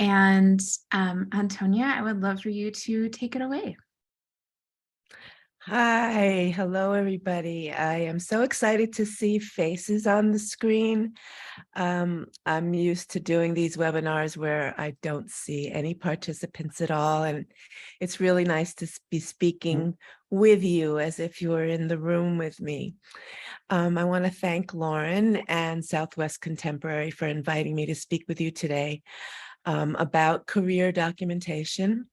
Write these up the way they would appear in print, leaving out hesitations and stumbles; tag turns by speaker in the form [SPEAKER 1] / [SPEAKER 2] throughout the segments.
[SPEAKER 1] And Antonia, I would love for you to take it away.
[SPEAKER 2] Hi, hello everybody. I am so excited to see faces on the screen. I'm used to doing these webinars where I don't see any participants at all, and it's really nice to be speaking with you as if you were in the room with me. I want to thank Lauren and Southwest Contemporary for inviting me to speak with you today about career documentation.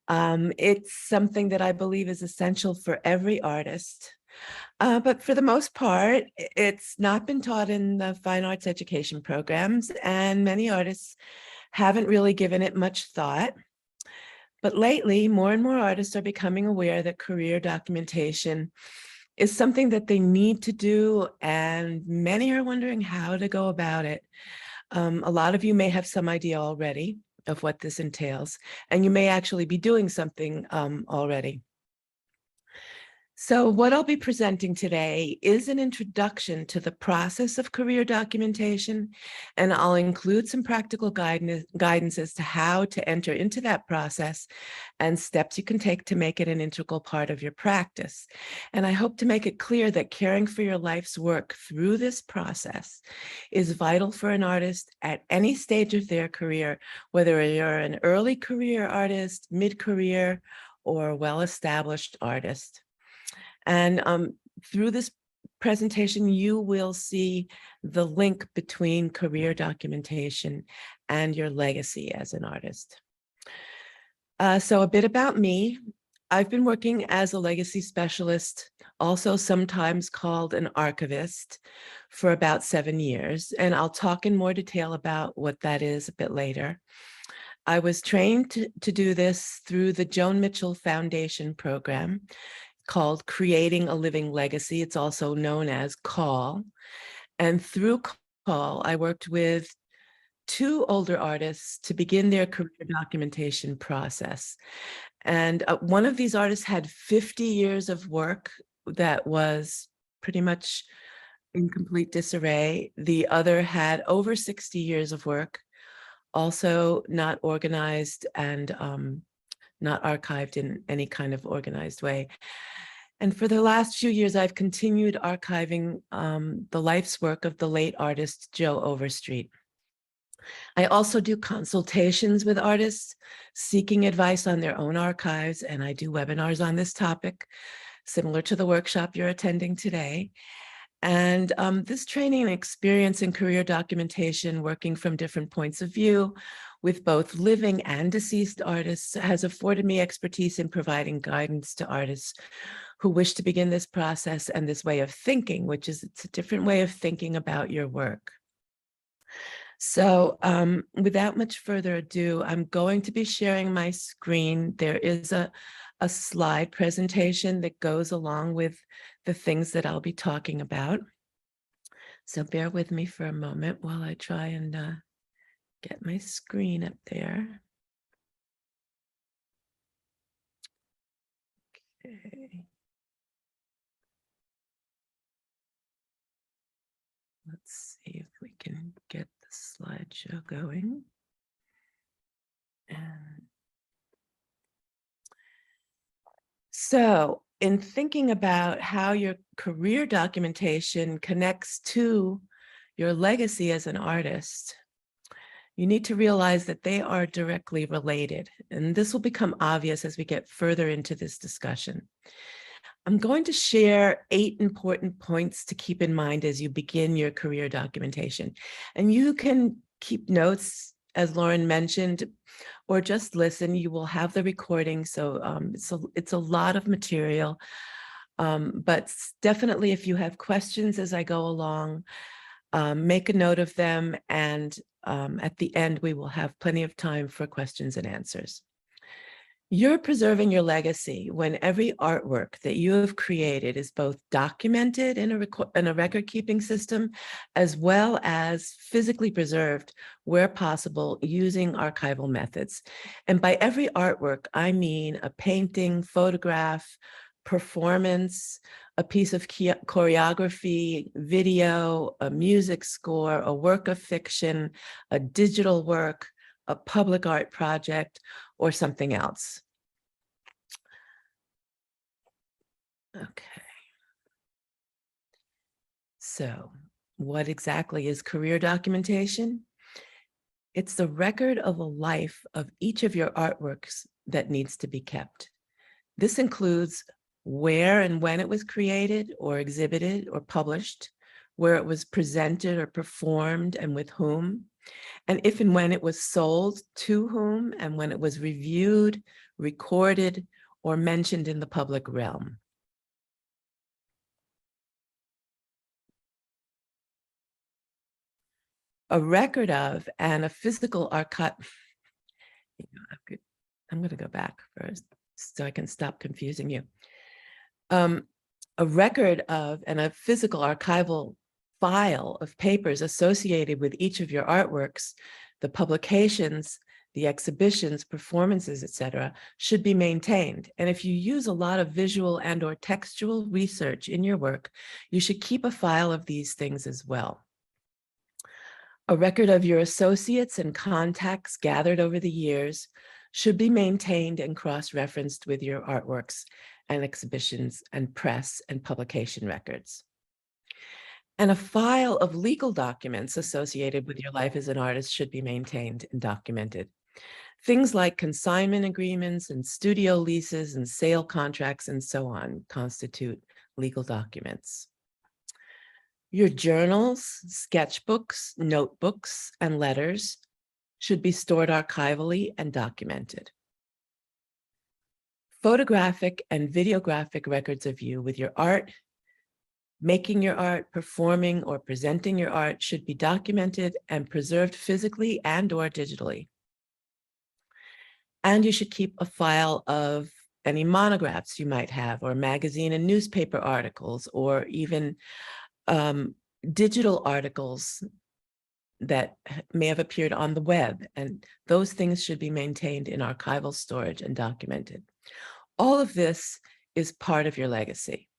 [SPEAKER 2] It's something that I believe is essential for every artist. But for the most part, it's not been taught in the fine arts education programs, and many artists haven't really given it much thought. But lately, more and more artists are becoming aware that career documentation is something that they need to do, and many are wondering how to go about it. A lot of you may have some idea already of what this entails, and you may actually be doing something already. So what I'll be presenting today is an introduction to the process of career documentation, and I'll include some practical guidance as to how to enter into that process and steps you can take to make it an integral part of your practice. And I hope to make it clear that caring for your life's work through this process is vital for an artist at any stage of their career, whether you're an early career artist, mid-career, or a well-established artist. And through this presentation, you will see the link between career documentation and your legacy as an artist. So a bit about me. I've been working as a legacy specialist, also sometimes called an archivist, for about 7 years. And I'll talk in more detail about what that is a bit later. I was trained to do this through the Joan Mitchell Foundation program, called Creating a Living Legacy. It's also known as CALL. And through CALL, I worked with 2 older artists to begin their career documentation process. And one of these artists had 50 years of work that was pretty much in complete disarray. The other had over 60 years of work, also not organized and not archived in any kind of organized way. And for the last few years, I've continued archiving the life's work of the late artist Joe Overstreet. I also do consultations with artists seeking advice on their own archives, and I do webinars on this topic, similar to the workshop you're attending today. And this training and experience in career documentation, working from different points of view with both living and deceased artists, has afforded me expertise in providing guidance to artists who wish to begin this process and this way of thinking, which is it's a different way of thinking about your work. So without much further ado, I'm going to be sharing my screen. There is a slide presentation that goes along with the things that I'll be talking about. So bear with me for a moment while I try and get my screen up there. Okay. Let's see if we can get the slideshow going. And so in thinking about how your career documentation connects to your legacy as an artist, you need to realize that they are directly related. And this will become obvious as we get further into this discussion. I'm going to share 8 important points to keep in mind as you begin your career documentation. And you can keep notes, as Lauren mentioned, or just listen. You will have the recording, so it's a lot of material. But definitely, if you have questions as I go along, make a note of them, and at the end, we will have plenty of time for questions and answers. You're preserving your legacy when every artwork that you have created is both documented in a record-keeping system, as well as physically preserved where possible using archival methods. And by every artwork, I mean a painting, photograph, performance, a piece of choreography, video, a music score, a work of fiction, a digital work, a public art project, or something else. Okay. So, what exactly is career documentation? It's the record of a life of each of your artworks that needs to be kept. This includes where and when it was created or exhibited or published, where it was presented or performed and with whom, and if and when it was sold to whom, and when it was reviewed, recorded, or mentioned in the public realm. A record of and a physical archive. I'm going to go back first so I can stop confusing you. A record of and a physical archival file of papers associated with each of your artworks, the publications, the exhibitions, performances, etc., should be maintained. And if you use a lot of visual and or textual research in your work, you should keep a file of these things as well. A record of your associates and contacts gathered over the years should be maintained and cross-referenced with your artworks and exhibitions and press and publication records. And a file of legal documents associated with your life as an artist should be maintained and documented. Things like consignment agreements and studio leases and sale contracts and so on constitute legal documents. Your journals, sketchbooks, notebooks, and letters should be stored archivally and documented. Photographic and videographic records of you with your art, making your art, performing, or presenting your art should be documented and preserved physically and or digitally. And you should keep a file of any monographs you might have, or magazine and newspaper articles, or even digital articles that may have appeared on the web, and those things should be maintained in archival storage and documented. All of this is part of your legacy.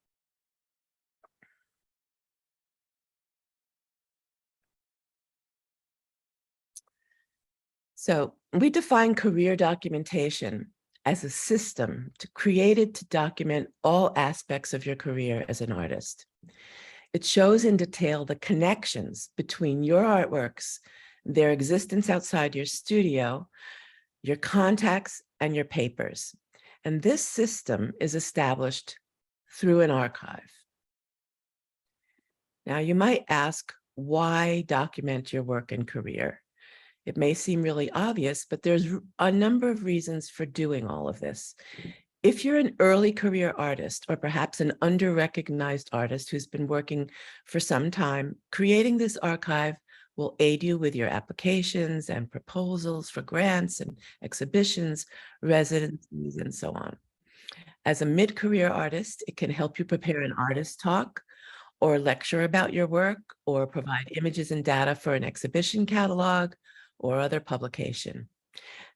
[SPEAKER 2] So we define career documentation as a system created to document all aspects of your career as an artist. It shows in detail the connections between your artworks, their existence outside your studio, your contacts, and your papers. And this system is established through an archive. Now, you might ask, why document your work and career? It may seem really obvious, but there's a number of reasons for doing all of this. If you're an early career artist, or perhaps an under-recognized artist who's been working for some time, creating this archive will aid you with your applications and proposals for grants and exhibitions, residencies, and so on. As a mid-career artist, it can help you prepare an artist talk or lecture about your work, or provide images and data for an exhibition catalog or other publication.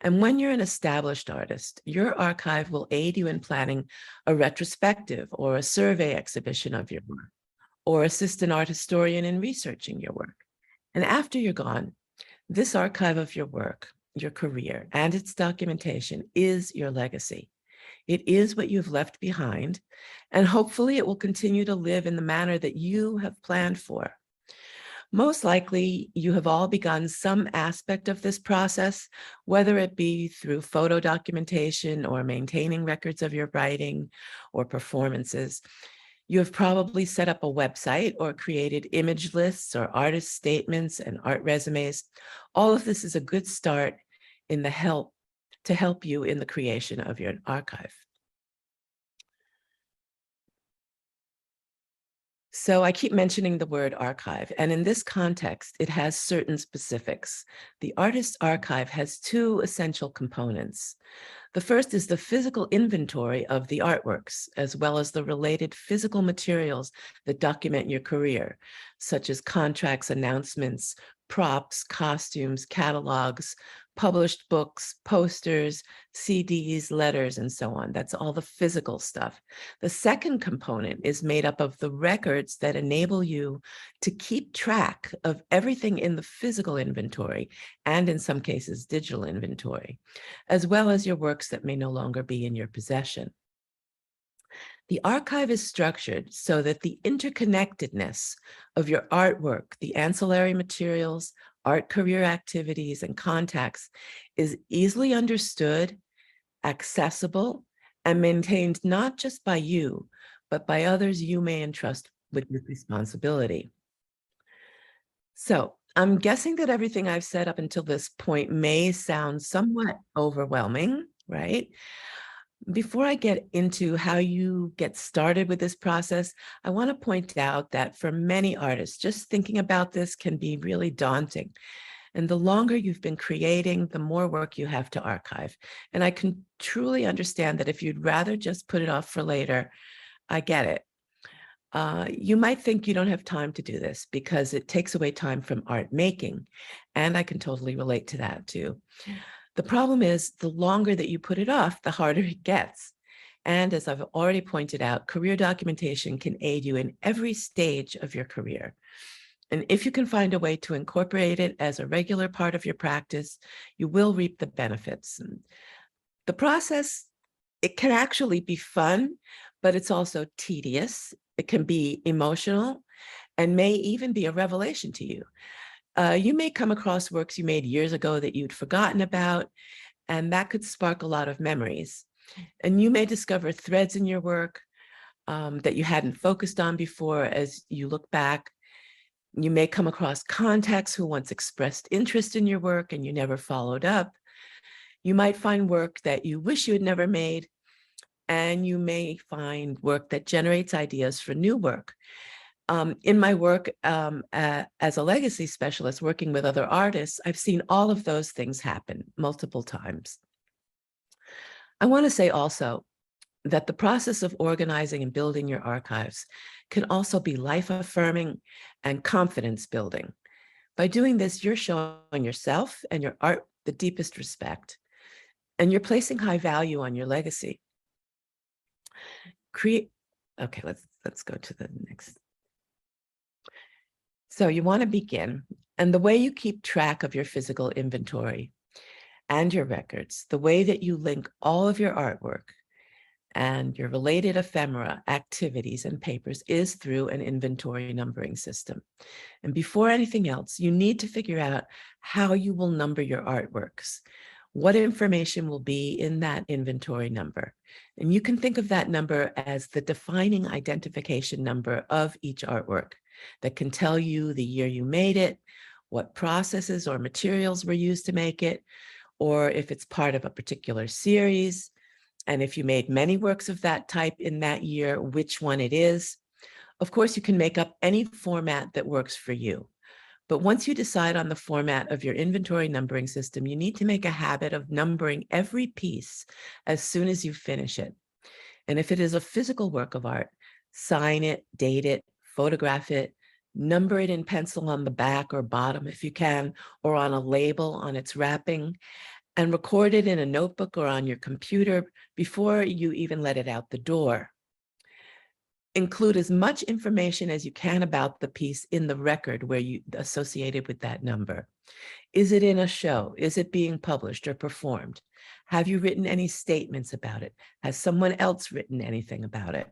[SPEAKER 2] And when you're an established artist, your archive will aid you in planning a retrospective or a survey exhibition of your work, or assist an art historian in researching your work. And after you're gone, this archive of your work, your career, and its documentation is your legacy. It is what you've left behind, and hopefully it will continue to live in the manner that you have planned for. Most likely, you have all begun some aspect of this process, whether it be through photo documentation or maintaining records of your writing or performances. You have probably set up a website or created image lists or artist statements and art resumes. All of this is a good start in the to help you in the creation of your archive. So I keep mentioning the word archive, and in this context, it has certain specifics. The artist's archive has two essential components. The first is the physical inventory of the artworks, as well as the related physical materials that document your career, such as contracts, announcements, props, costumes, catalogs, published books, posters, CDs, letters, and so on. That's all the physical stuff. The second component is made up of the records that enable you to keep track of everything in the physical inventory, and in some cases, digital inventory, as well as your works that may no longer be in your possession. The archive is structured so that the interconnectedness of your artwork, the ancillary materials, art career activities, and contacts is easily understood, accessible, and maintained not just by you, but by others you may entrust with this responsibility. So I'm guessing that everything I've said up until this point may sound somewhat overwhelming, right? Before I get into how you get started with this process, I want to point out that for many artists, just thinking about this can be really daunting. And the longer you've been creating, the more work you have to archive. And I can truly understand that if you'd rather just put it off for later, I get it. You might think you don't have time to do this because it takes away time from art making. And I can totally relate to that too. The problem is the longer that you put it off, the harder it gets. And as I've already pointed out, career documentation can aid you in every stage of your career. And if you can find a way to incorporate it as a regular part of your practice, you will reap the benefits. And the process, it can actually be fun, but it's also tedious. It can be emotional and may even be a revelation to you. You may come across works you made years ago that you'd forgotten about, and that could spark a lot of memories. And you may discover threads in your work that you hadn't focused on before as you look back. You may come across contacts who once expressed interest in your work and you never followed up. You might find work that you wish you had never made, and you may find work that generates ideas for new work. In my work as a legacy specialist working with other artists, I've seen all of those things happen multiple times. I want to say also that the process of organizing and building your archives can also be life-affirming and confidence-building. By doing this, you're showing yourself and your art the deepest respect, and you're placing high value on your legacy. Okay, let's go to the next. So you want to begin, and the way you keep track of your physical inventory and your records, the way that you link all of your artwork and your related ephemera, activities, and papers is through an inventory numbering system. And before anything else, you need to figure out how you will number your artworks. What information will be in that inventory number? And you can think of that number as the defining identification number of each artwork that can tell you the year you made it, what processes or materials were used to make it, or if it's part of a particular series, and if you made many works of that type in that year, which one it is. Of course, you can make up any format that works for you. But once you decide on the format of your inventory numbering system, you need to make a habit of numbering every piece as soon as you finish it. And if it is a physical work of art, sign it, date it, photograph it, number it in pencil on the back or bottom if you can, or on a label on its wrapping, and record it in a notebook or on your computer before you even let it out the door. Include as much information as you can about the piece in the record where you associated with that number. Is it in a show? Is it being published or performed? Have you written any statements about it? Has someone else written anything about it?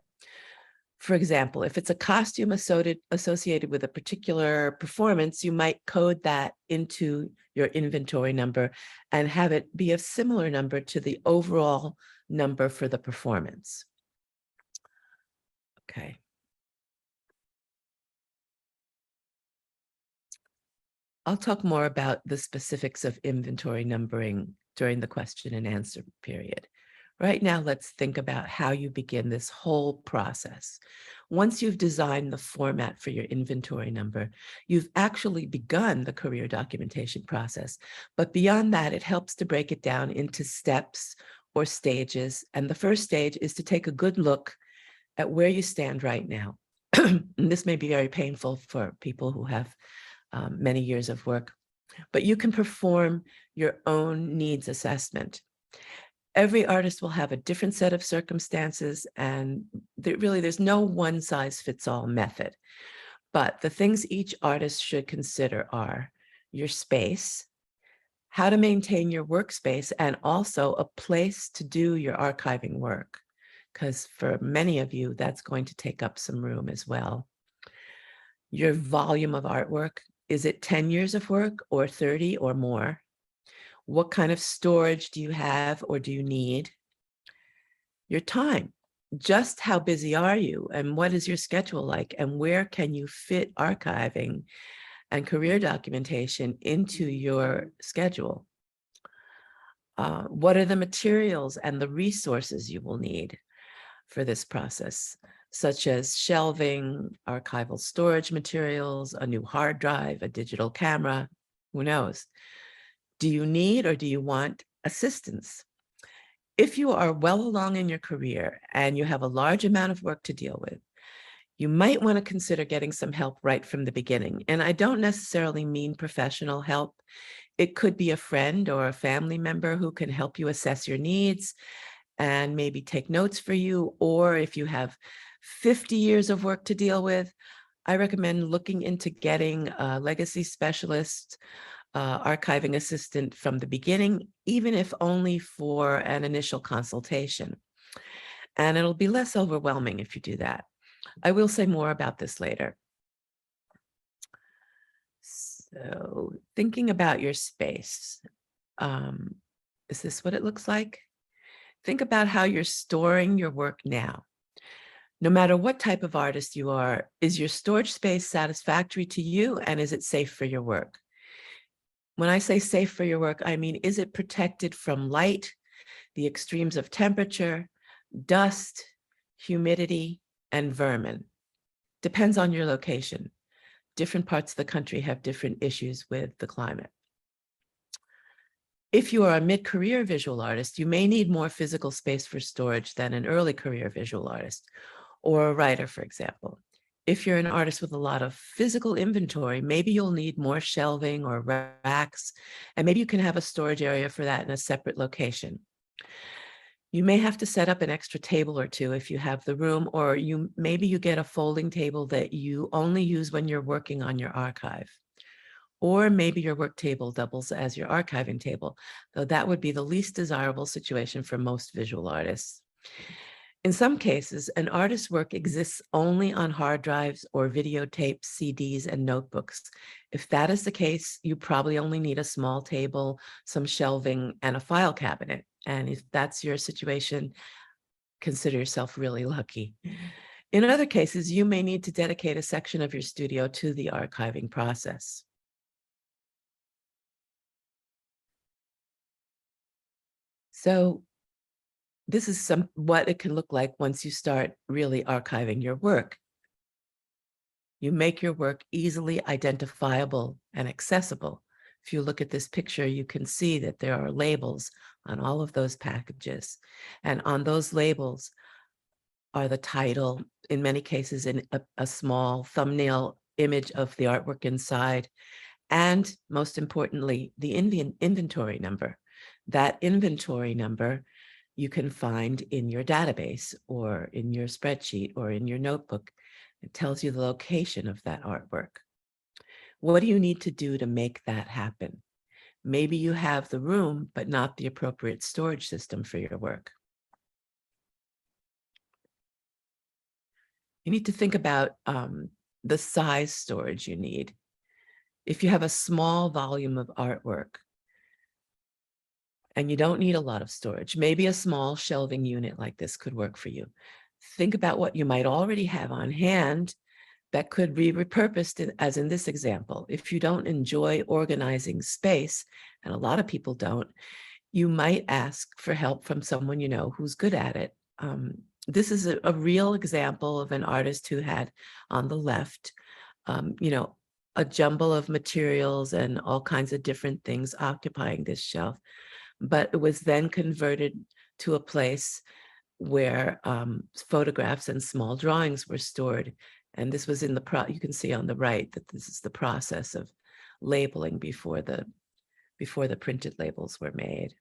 [SPEAKER 2] For example, if it's a costume associated with a particular performance, you might code that into your inventory number and have it be a similar number to the overall number for the performance. Okay. I'll talk more about the specifics of inventory numbering during the question and answer period. Right now, let's think about how you begin this whole process. Once you've designed the format for your inventory number, you've actually begun the career documentation process. But beyond that, it helps to break it down into steps or stages. And the first stage is to take a good look at where you stand right now. And this may be very painful for people who have many years of work. But you can perform your own needs assessment. Every artist will have a different set of circumstances, and there's no one size fits all method. But the things each artist should consider are your space, how to maintain your workspace, and also a place to do your archiving work, because for many of you, that's going to take up some room as well. Your volume of artwork, is it 10 years of work or 30 or more? What kind of storage do you have or do you need? Your time, just how busy are you and what is your schedule like, and where can you fit archiving and career documentation into your schedule? What are the materials and the resources you will need for this process, such as shelving, archival storage materials, a new hard drive, a digital camera, who knows? Do you need or do you want assistance? If you are well along in your career and you have a large amount of work to deal with, you might want to consider getting some help right from the beginning. And I don't necessarily mean professional help. It could be a friend or a family member who can help you assess your needs and maybe take notes for you. Or if you have 50 years of work to deal with, I recommend looking into getting a legacy specialist, archiving assistant from the beginning, even if only for an initial consultation. And it'll be less overwhelming if you do that. I will say more about this later. So thinking about your space, is this what it looks like? Think about how you're storing your work now. No matter what type of artist you are, is your storage space satisfactory to you, and is it safe for your work? When I say safe for your work, I mean, is it protected from light, the extremes of temperature, dust, humidity, and vermin? Depends on your location. Different parts of the country have different issues with the climate. If you are a mid-career visual artist, you may need more physical space for storage than an early career visual artist or a writer, for example. If you're an artist with a lot of physical inventory, maybe you'll need more shelving or racks, and maybe you can have a storage area for that in a separate location. You may have to set up an extra table or two if you have the room, or maybe you get a folding table that you only use when you're working on your archive. Or maybe your work table doubles as your archiving table, though that would be the least desirable situation for most visual artists. In some cases, an artist's work exists only on hard drives or videotapes, CDs, and notebooks. If that is the case, you probably only need a small table, some shelving, and a file cabinet. And if that's your situation, consider yourself really lucky. In other cases, you may need to dedicate a section of your studio to the archiving process. So this is what it can look like once you start really archiving your work. You make your work easily identifiable and accessible. If you look at this picture, you can see that there are labels on all of those packages. And on those labels are the title, in many cases, in a small thumbnail image of the artwork inside, and most importantly, the inventory number. That inventory number you can find in your database or in your spreadsheet or in your notebook. It tells you the location of that artwork. What do you need to do to make that happen? Maybe you have the room, but not the appropriate storage system for your work. You need to think about the size storage you need. If you have a small volume of artwork, and you don't need a lot of storage, maybe a small shelving unit like this could work for you. Think about what you might already have on hand that could be repurposed, as in this example. If you don't enjoy organizing space, and a lot of people don't, you might ask for help from someone you know who's good at it. This is a real example of an artist who had on the left, a jumble of materials and all kinds of different things occupying this shelf. But it was then converted to a place where photographs and small drawings were stored. And this was in you can see on the right that this is the process of labeling before the printed labels were made.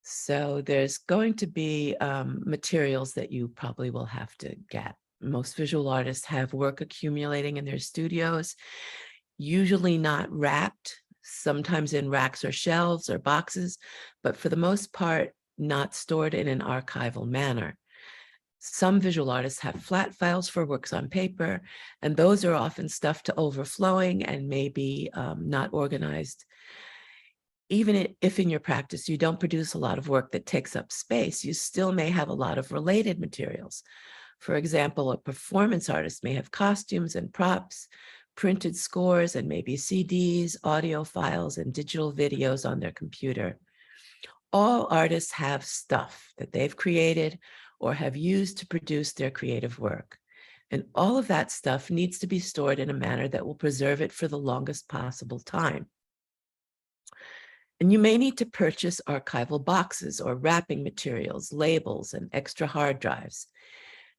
[SPEAKER 2] So there's going to be materials that you probably will have to get. Most visual artists have work accumulating in their studios, usually not wrapped, sometimes in racks or shelves or boxes, but for the most part, not stored in an archival manner. Some visual artists have flat files for works on paper, and those are often stuffed to overflowing and maybe not organized. Even if in your practice you don't produce a lot of work that takes up space, you still may have a lot of related materials. For example, a performance artist may have costumes and props, printed scores, and maybe CDs, audio files, and digital videos on their computer. All artists have stuff that they've created or have used to produce their creative work. And all of that stuff needs to be stored in a manner that will preserve it for the longest possible time. And you may need to purchase archival boxes or wrapping materials, labels, and extra hard drives.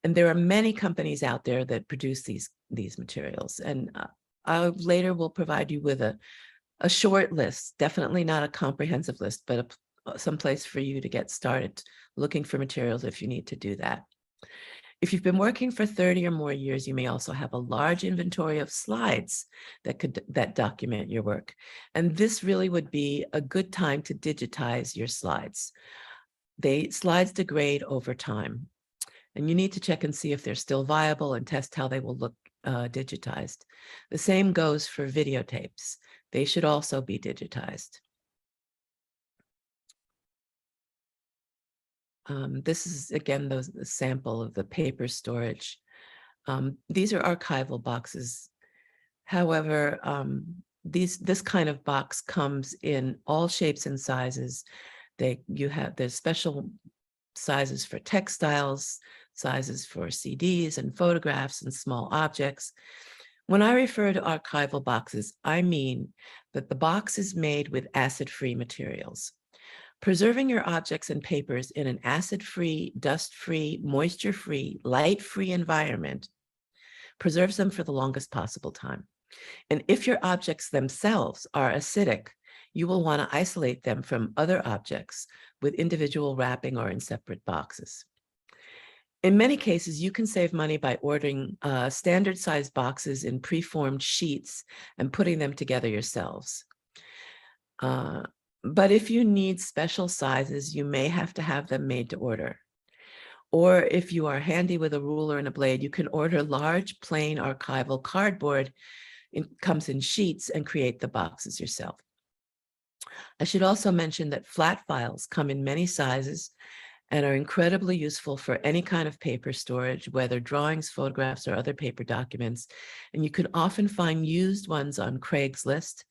[SPEAKER 2] And there are many companies out there that produce these materials. And I later will provide you with a short list, definitely not a comprehensive list, but some place for you to get started looking for materials if you need to do that. If you've been working for 30 or more years, you may also have a large inventory of slides that document your work. And this really would be a good time to digitize your slides. Slides degrade over time, and you need to check and see if they're still viable and test how they will look digitized. The same goes for videotapes. They should also be digitized. This is, again, the sample of the paper storage. These are archival boxes. However, this kind of box comes in all shapes and sizes. There's special sizes for textiles, sizes for CDs and photographs and small objects. When I refer to archival boxes, I mean that the box is made with acid-free materials. Preserving your objects and papers in an acid-free, dust-free, moisture-free, light-free environment preserves them for the longest possible time. And if your objects themselves are acidic, you will want to isolate them from other objects with individual wrapping or in separate boxes. In many cases, you can save money by ordering standard-sized boxes in preformed sheets and putting them together yourselves. But if you need special sizes, you may have to have them made to order. Or if you are handy with a ruler and a blade, you can order large, plain archival cardboard. It comes in sheets, and create the boxes yourself. I should also mention that flat files come in many sizes and are incredibly useful for any kind of paper storage, whether drawings, photographs, or other paper documents. And you can often find used ones on Craigslist,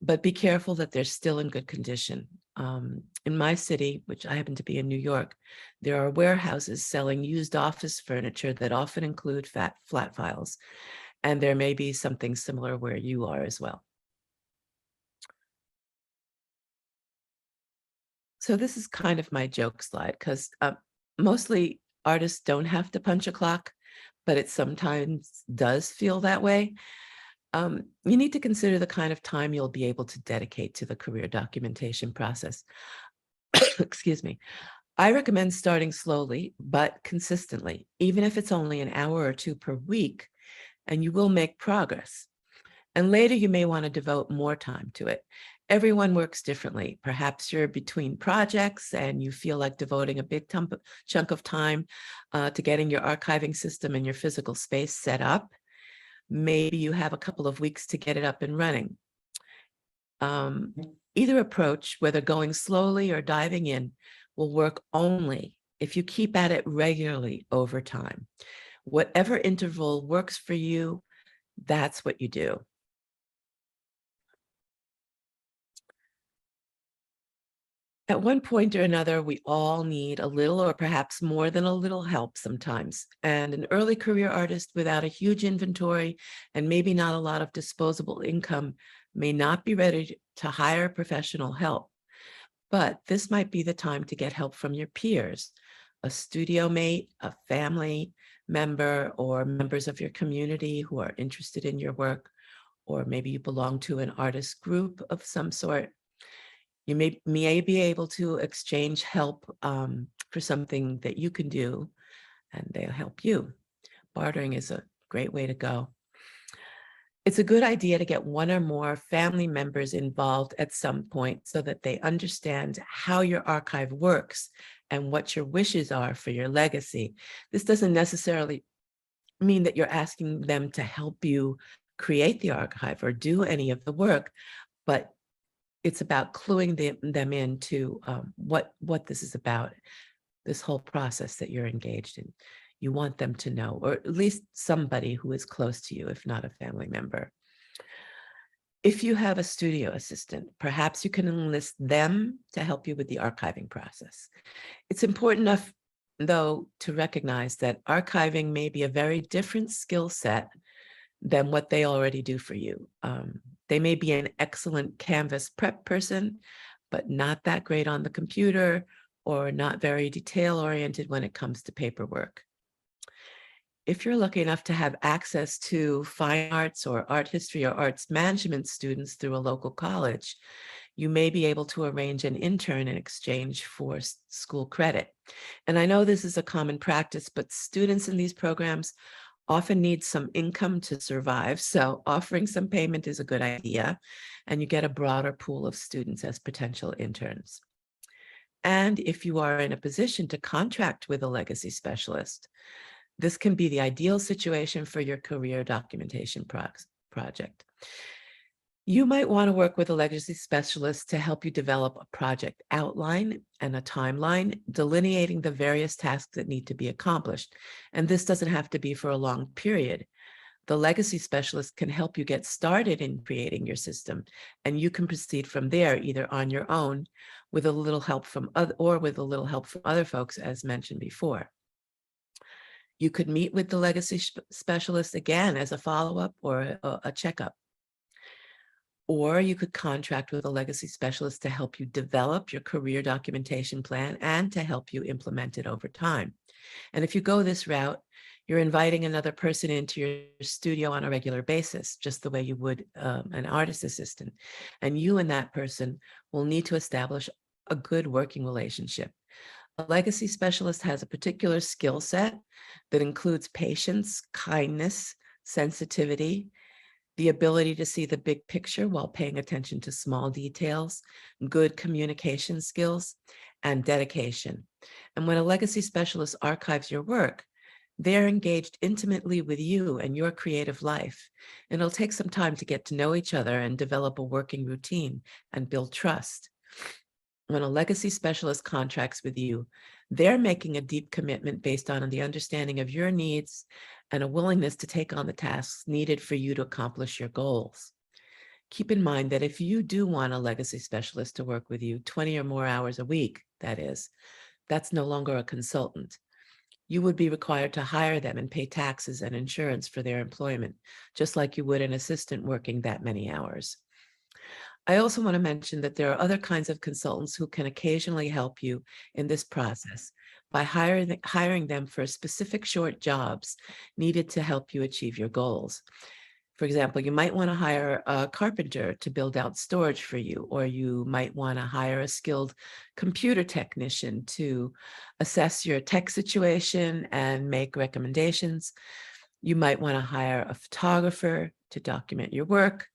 [SPEAKER 2] but be careful that they're still in good condition. In my city, which I happen to be in New York, there are warehouses selling used office furniture that often include flat files, and there may be something similar where you are as well. So this is kind of my joke slide, because mostly artists don't have to punch a clock, but it sometimes does feel that way. You need to consider the kind of time you'll be able to dedicate to the career documentation process. Excuse me. I recommend starting slowly, but consistently, even if it's only an hour or two per week, and you will make progress. And later you may want to devote more time to it. Everyone works differently. Perhaps you're between projects and you feel like devoting a big chunk of time to getting your archiving system and your physical space set up. Maybe you have a couple of weeks to get it up and running. Either approach, whether going slowly or diving in, will work only if you keep at it regularly over time. Whatever interval works for you, that's what you do. At one point or another, we all need a little, or perhaps more than a little, help sometimes. And an early career artist without a huge inventory and maybe not a lot of disposable income may not be ready to hire professional help. But this might be the time to get help from your peers, a studio mate, a family member, or members of your community who are interested in your work, or maybe you belong to an artist group of some sort. You may be able to exchange help for something that you can do, and they'll help you. Bartering is a great way to go. It's a good idea to get one or more family members involved at some point so that they understand how your archive works and what your wishes are for your legacy. This doesn't necessarily mean that you're asking them to help you create the archive or do any of the work, but it's about cluing them into what this is about, this whole process that you're engaged in. You want them to know, or at least somebody who is close to you, if not a family member. If you have a studio assistant, perhaps you can enlist them to help you with the archiving process. It's important enough, though, to recognize that archiving may be a very different skill set than what they already do for you. They may be an excellent Canvas prep person, but not that great on the computer, or not very detail-oriented when it comes to paperwork. If you're lucky enough to have access to fine arts or art history or arts management students through a local college, you may be able to arrange an intern in exchange for school credit. And I know this is a common practice, but students in these programs often need some income to survive. So offering some payment is a good idea, and you get a broader pool of students as potential interns. And if you are in a position to contract with a legacy specialist, this can be the ideal situation for your career documentation project. You might want to work with a legacy specialist to help you develop a project outline and a timeline, delineating the various tasks that need to be accomplished. And this doesn't have to be for a long period. The legacy specialist can help you get started in creating your system, and you can proceed from there either on your own with a little help from other folks, as mentioned before. You could meet with the legacy specialist again as a follow-up or a checkup. Or you could contract with a legacy specialist to help you develop your career documentation plan and to help you implement it over time. And if you go this route, you're inviting another person into your studio on a regular basis, just the way you would an artist assistant. And you and that person will need to establish a good working relationship. A legacy specialist has a particular skill set that includes patience, kindness, sensitivity, the ability to see the big picture while paying attention to small details, good communication skills, and dedication. And when a legacy specialist archives your work, they're engaged intimately with you and your creative life. And it'll take some time to get to know each other and develop a working routine and build trust. When a legacy specialist contracts with you, they're making a deep commitment based on the understanding of your needs and a willingness to take on the tasks needed for you to accomplish your goals. Keep in mind that if you do want a legacy specialist to work with you 20 or more hours a week, that is, that's no longer a consultant. You would be required to hire them and pay taxes and insurance for their employment, just like you would an assistant working that many hours. I also want to mention that there are other kinds of consultants who can occasionally help you in this process by hiring them for specific short jobs needed to help you achieve your goals. For example, you might want to hire a carpenter to build out storage for you, or you might want to hire a skilled computer technician to assess your tech situation and make recommendations. You might want to hire a photographer to document your work,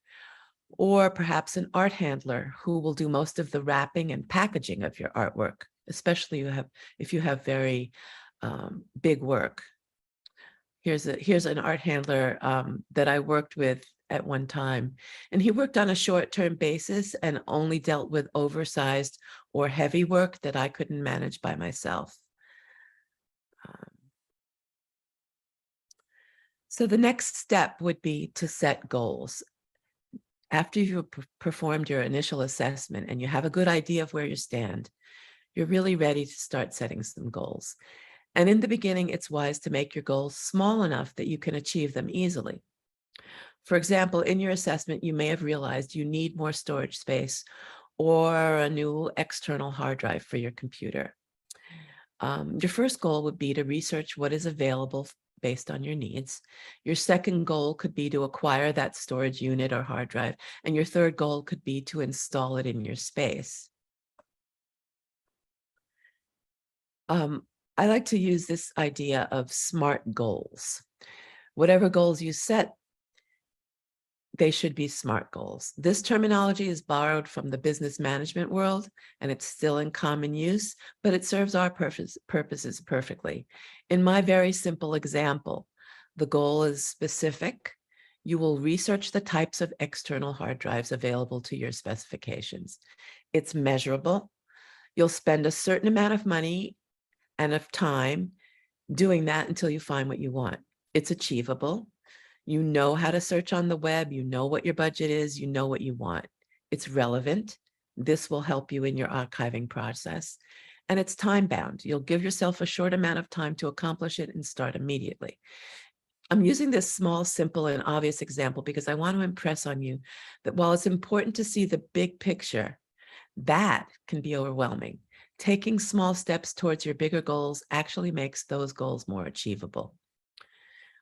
[SPEAKER 2] or perhaps an art handler who will do most of the wrapping and packaging of your artwork, especially if you have very big work. Here's an art handler that I worked with at one time, and he worked on a short-term basis and only dealt with oversized or heavy work that I couldn't manage by myself. So the next step would be to set goals. After you've performed your initial assessment and you have a good idea of where you stand, you're really ready to start setting some goals. And in the beginning, it's wise to make your goals small enough that you can achieve them easily. For example, in your assessment, you may have realized you need more storage space or a new external hard drive for your computer. Your first goal would be to research what is available based on your needs. Your second goal could be to acquire that storage unit or hard drive. And your third goal could be to install it in your space. I like to use this idea of SMART goals. Whatever goals you set, they should be SMART goals. This terminology is borrowed from the business management world, and it's still in common use, but it serves our purposes perfectly. In my very simple example, the goal is specific. You will research the types of external hard drives available to your specifications. It's measurable. You'll spend a certain amount of money and of time doing that until you find what you want. It's achievable. You know how to search on the web. You know what your budget is. You know what you want. It's relevant. This will help you in your archiving process. And it's time bound. You'll give yourself a short amount of time to accomplish it and start immediately. I'm using this small, simple, and obvious example because I want to impress on you that while it's important to see the big picture, that can be overwhelming. Taking small steps towards your bigger goals actually makes those goals more achievable.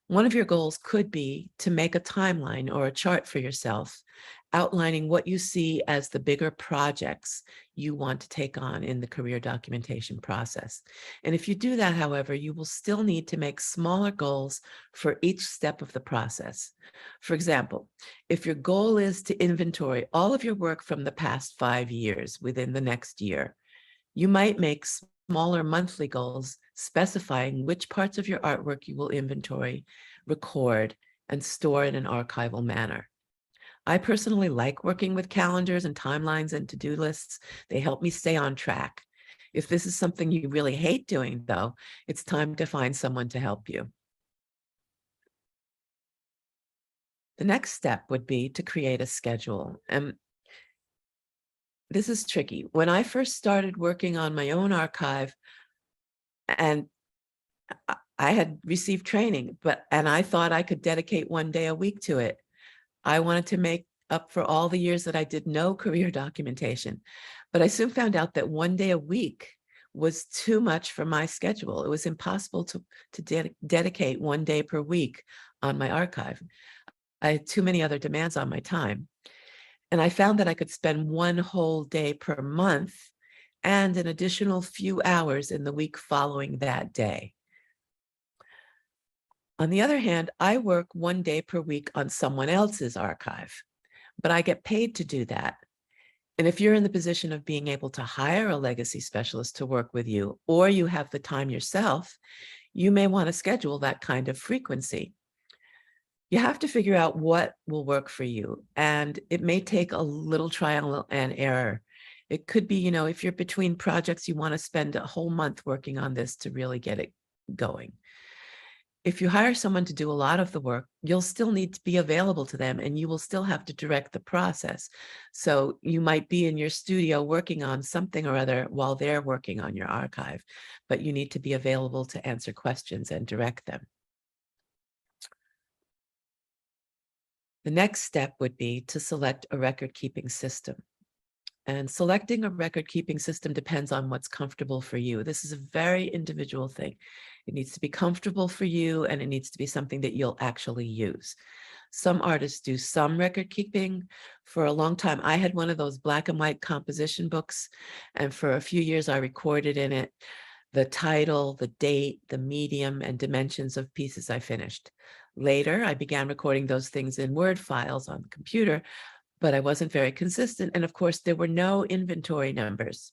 [SPEAKER 2] One of your goals could be to make a timeline or a chart for yourself, outlining what you see as the bigger projects you want to take on in the career documentation process. And if you do that, however, you will still need to make smaller goals for each step of the process. For example, if your goal is to inventory all of your work from the past 5 years within the next year, you might make smaller monthly goals specifying which parts of your artwork you will inventory, record, and store in an archival manner. I personally like working with calendars and timelines and to-do lists. They help me stay on track. If this is something you really hate doing, though, it's time to find someone to help you. The next step would be to create a schedule. And this is tricky. When I first started working on my own archive, and I had received training, and I thought I could dedicate 1 day a week to it. I wanted to make up for all the years that I did no career documentation. But I soon found out that 1 day a week was too much for my schedule. It was impossible to dedicate 1 day per week on my archive. I had too many other demands on my time. And I found that I could spend 1 whole day per month and an additional few hours in the week following that day. On the other hand, I work 1 day per week on someone else's archive, but I get paid to do that. And if you're in the position of being able to hire a legacy specialist to work with you, or you have the time yourself, you may want to schedule that kind of frequency. You have to figure out what will work for you, and it may take a little trial and error. It could be, if you're between projects, you want to spend a whole month working on this to really get it going. If you hire someone to do a lot of the work, you'll still need to be available to them, and you will still have to direct the process. So you might be in your studio working on something or other while they're working on your archive, but you need to be available to answer questions and direct them. The next step would be to select a record-keeping system. And selecting a record-keeping system depends on what's comfortable for you. This is a very individual thing. It needs to be comfortable for you, and it needs to be something that you'll actually use. Some artists do some record keeping. For a long time, I had one of those black and white composition books, and for a few years I recorded in it the title, the date, the medium, and dimensions of pieces I finished. Later, I began recording those things in Word files on the computer, but I wasn't very consistent. And of course, there were no inventory numbers.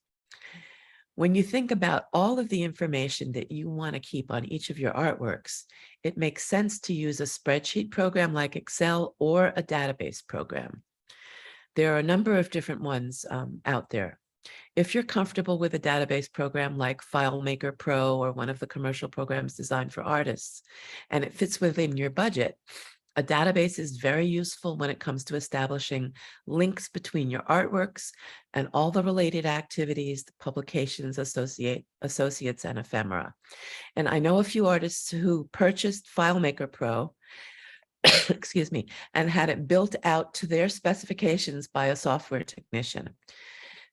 [SPEAKER 2] When you think about all of the information that you want to keep on each of your artworks, it makes sense to use a spreadsheet program like Excel or a database program. There are a number of different ones out there. If you're comfortable with a database program like FileMaker Pro or one of the commercial programs designed for artists, and it fits within your budget, a database is very useful when it comes to establishing links between your artworks and all the related activities, the publications, associates, and ephemera. And I know a few artists who purchased FileMaker Pro, excuse me, and had it built out to their specifications by a software technician.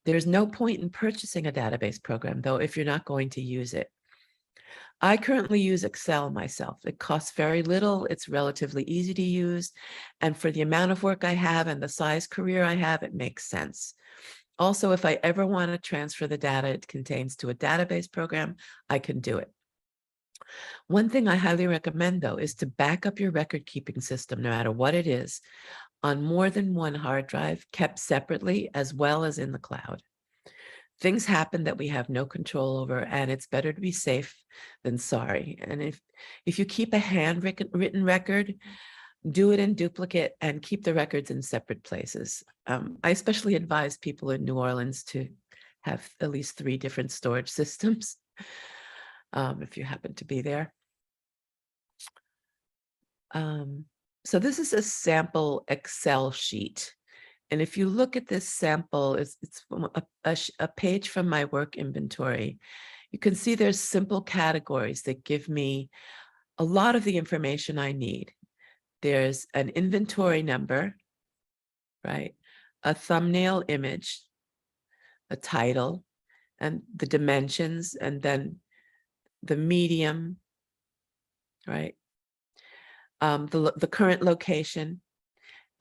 [SPEAKER 2] There's no point in purchasing a database program, though, if you're not going to use it. I currently use Excel myself. It costs very little. It's relatively easy to use. And for the amount of work I have and the size career I have, it makes sense. Also, if I ever want to transfer the data it contains to a database program, I can do it. One thing I highly recommend, though, is to back up your record keeping system, no matter what it is, on more than one hard drive, kept separately as well as in the cloud. Things happen that we have no control over, and it's better to be safe than sorry. And if you keep a handwritten record, do it in duplicate and keep the records in separate places. I especially advise people in New Orleans to have at least 3 different storage systems if you happen to be there. So this is a sample Excel sheet. And if you look at this sample, it's from a page from my work inventory. You can see there's simple categories that give me a lot of the information I need. There's an inventory number, right? A thumbnail image, a title, and the dimensions, and then the medium, right? The current location,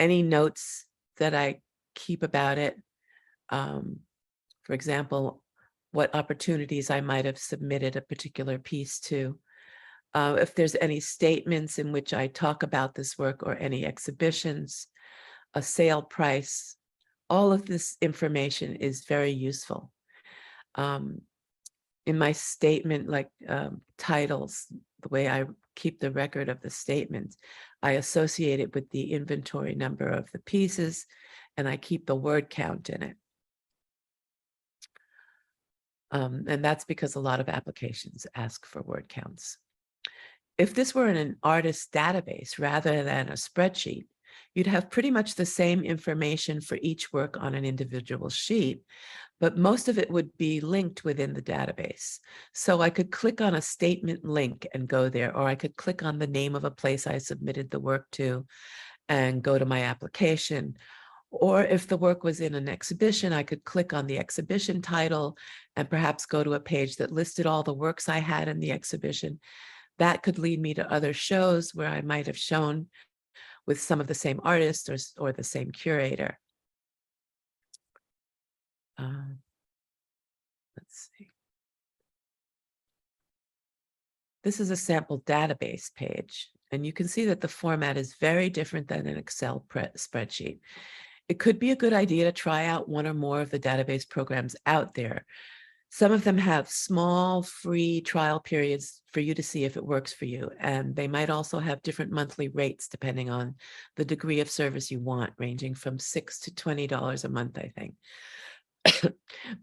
[SPEAKER 2] any notes that I keep about it. For example, what opportunities I might have submitted a particular piece to. If there's any statements in which I talk about this work or any exhibitions, a sale price, all of this information is very useful. In my statement, like titles, the way I keep the record of the statement, I associate it with the inventory number of the pieces, and I keep the word count in it. And that's because a lot of applications ask for word counts. If this were in an artist database rather than a spreadsheet, you'd have pretty much the same information for each work on an individual sheet, but most of it would be linked within the database. So I could click on a statement link and go there, or I could click on the name of a place I submitted the work to and go to my application. Or if the work was in an exhibition, I could click on the exhibition title and perhaps go to a page that listed all the works I had in the exhibition. That could lead me to other shows where I might have shown with some of the same artists or the same curator. Let's see. This is a sample database page, and you can see that the format is very different than an Excel spreadsheet. It could be a good idea to try out one or more of the database programs out there. Some of them have small free trial periods for you to see if it works for you. And they might also have different monthly rates depending on the degree of service you want, ranging from $6 to $20 a month, I think.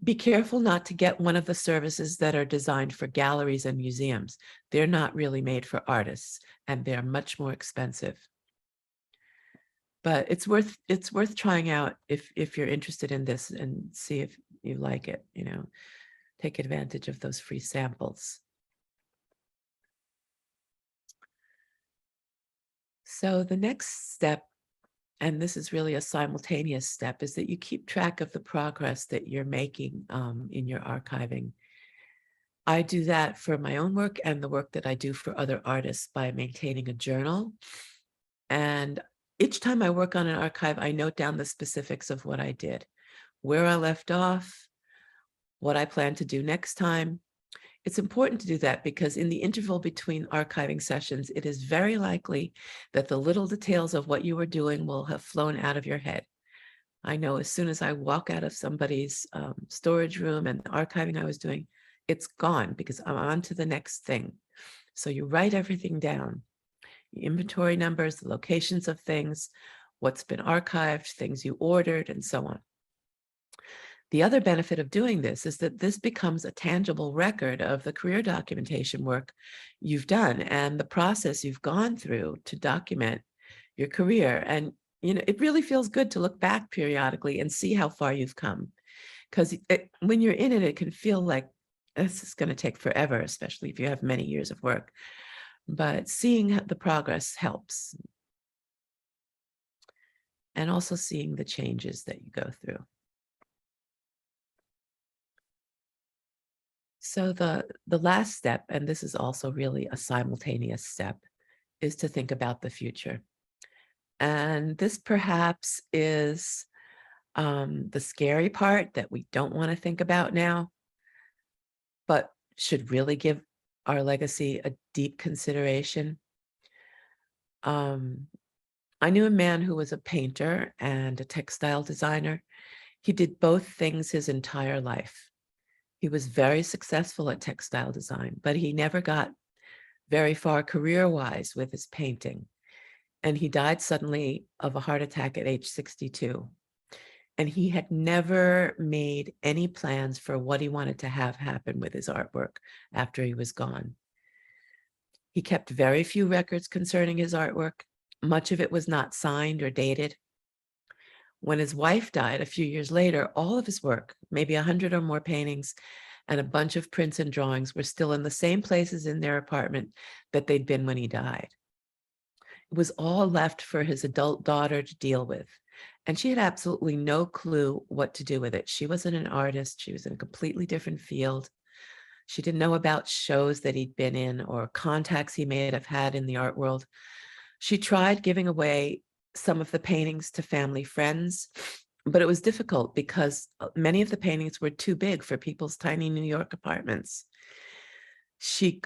[SPEAKER 2] Be careful not to get one of the services that are designed for galleries and museums. They're not really made for artists, and they're much more expensive. But it's worth trying out if you're interested in this and see if you like it, take advantage of those free samples. So the next step, and this is really a simultaneous step, is that you keep track of the progress that you're making in your archiving. I do that for my own work and the work that I do for other artists by maintaining a journal. And each time I work on an archive, I note down the specifics of what I did, where I left off, what I plan to do next time. It's important to do that because in the interval between archiving sessions, it is very likely that the little details of what you were doing will have flown out of your head. I know as soon as I walk out of somebody's storage room and the archiving I was doing, it's gone because I'm on to the next thing. So you write everything down, the inventory numbers, the locations of things, what's been archived, things you ordered, and so on. The other benefit of doing this is that this becomes a tangible record of the career documentation work you've done and the process you've gone through to document your career. And, it really feels good to look back periodically and see how far you've come. Because when you're in it, it can feel like this is going to take forever, especially if you have many years of work. But seeing the progress helps. And also seeing the changes that you go through. So the last step, and this is also really a simultaneous step, is to think about the future. And this perhaps is the scary part that we don't want to think about now, but should really give our legacy a deep consideration. Um, I knew a man who was a painter and a textile designer. He did both things his entire life. He was very successful at textile design, but he never got very far career-wise with his painting. And he died suddenly of a heart attack at age 62. And he had never made any plans for what he wanted to have happen with his artwork after he was gone. He kept very few records concerning his artwork. Much of it was not signed or dated. When his wife died a few years later, all of his work, maybe 100 or more paintings, and a bunch of prints and drawings were still in the same places in their apartment that they'd been when he died. It was all left for his adult daughter to deal with. And she had absolutely no clue what to do with it. She wasn't an artist. She was in a completely different field. She didn't know about shows that he'd been in or contacts he may have had in the art world. She tried giving away some of the paintings to family friends, but it was difficult because many of the paintings were too big for people's tiny New York apartments. She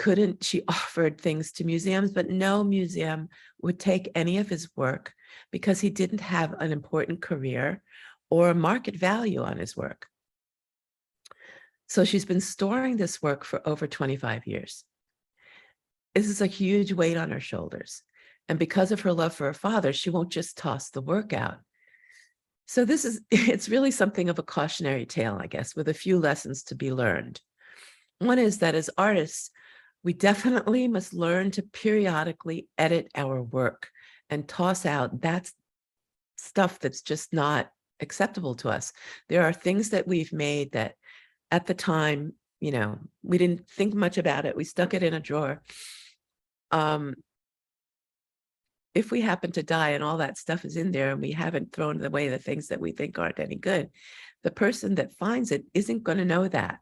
[SPEAKER 2] offered things to museums, but no museum would take any of his work because he didn't have an important career or a market value on his work. So she's been storing this work for over 25 years. This is a huge weight on her shoulders. And because of her love for her father, she won't just toss the work out. So it's really something of a cautionary tale, I guess, with a few lessons to be learned. One is that as artists, we definitely must learn to periodically edit our work and toss out that stuff that's just not acceptable to us. There are things that we've made that at the time, we didn't think much about it. We stuck it in a drawer. If we happen to die and all that stuff is in there and we haven't thrown away the things that we think aren't any good, the person that finds it isn't going to know that.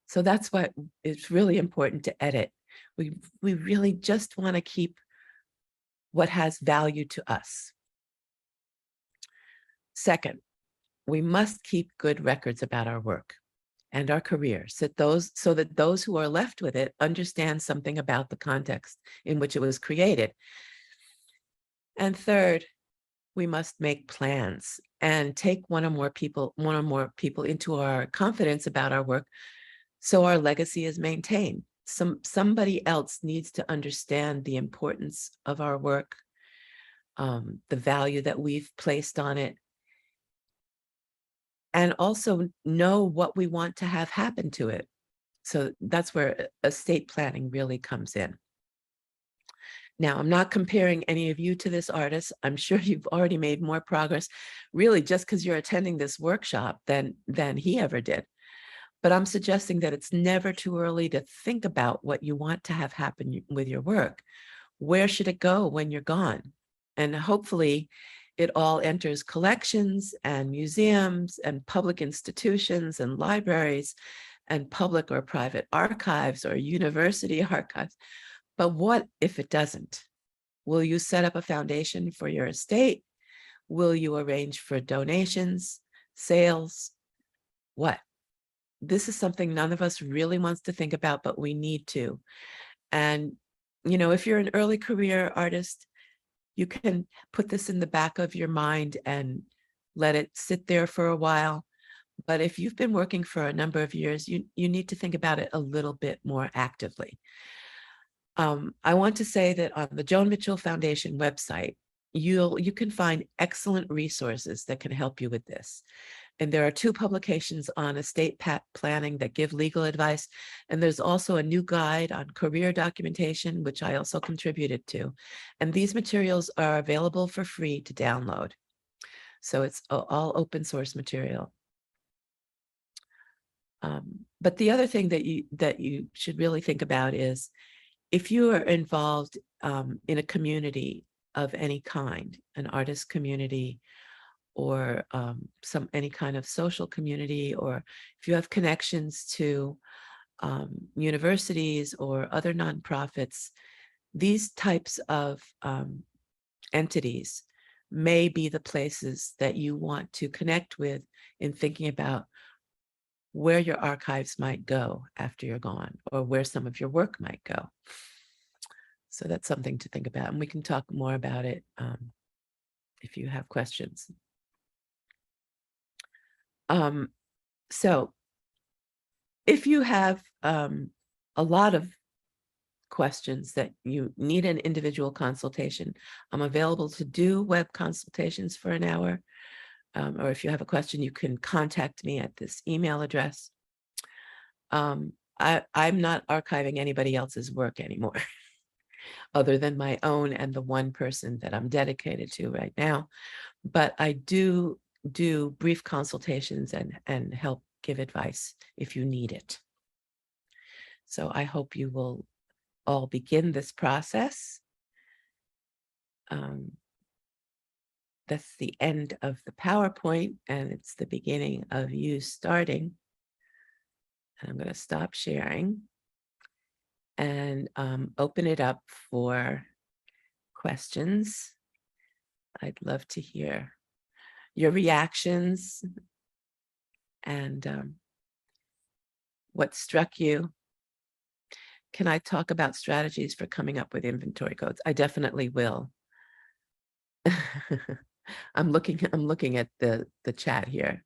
[SPEAKER 2] So that's why it's really important to edit. We really just want to keep what has value to us. Second, we must keep good records about our work and our careers, so that those who are left with it understand something about the context in which it was created. And third, we must make plans and take one or more people into our confidence about our work so our legacy is maintained. Somebody else needs to understand the importance of our work, the value that we've placed on it, and also know what we want to have happen to it. So that's where estate planning really comes in. Now, I'm not comparing any of you to this artist. I'm sure you've already made more progress, really just because you're attending this workshop than he ever did. But I'm suggesting that it's never too early to think about what you want to have happen with your work. Where should it go when you're gone? And hopefully it all enters collections and museums and public institutions and libraries and public or private archives or university archives. But what if it doesn't? Will you set up a foundation for your estate? Will you arrange for donations, sales? What? This is something none of us really wants to think about, but we need to. And, if you're an early career artist, you can put this in the back of your mind and let it sit there for a while. But if you've been working for a number of years, you need to think about it a little bit more actively. I want to say that on the Joan Mitchell Foundation website, you can find excellent resources that can help you with this. And there are 2 publications on estate planning that give legal advice. And there's also a new guide on career documentation, which I also contributed to. And these materials are available for free to download. So it's all open source material. But the other thing that you should really think about is if you are involved in a community of any kind, an artist community, or any kind of social community, or if you have connections to universities or other nonprofits, these types of entities may be the places that you want to connect with in thinking about where your archives might go after you're gone, or where some of your work might go. So that's something to think about, and we can talk more about it if you have questions. So if you have a lot of questions that you need an individual consultation, I'm available to do web consultations for an hour. Or if you have a question, you can contact me at this email address. I'm not archiving anybody else's work anymore, other than my own and the one person that I'm dedicated to right now. But I do brief consultations and help give advice if you need it. So I hope you will all begin this process. That's the end of the PowerPoint, and it's the beginning of you starting. And I'm going to stop sharing and open it up for questions. I'd love to hear your reactions and what struck you. Can I talk about strategies for coming up with inventory codes? I definitely will. I'm looking at the chat here.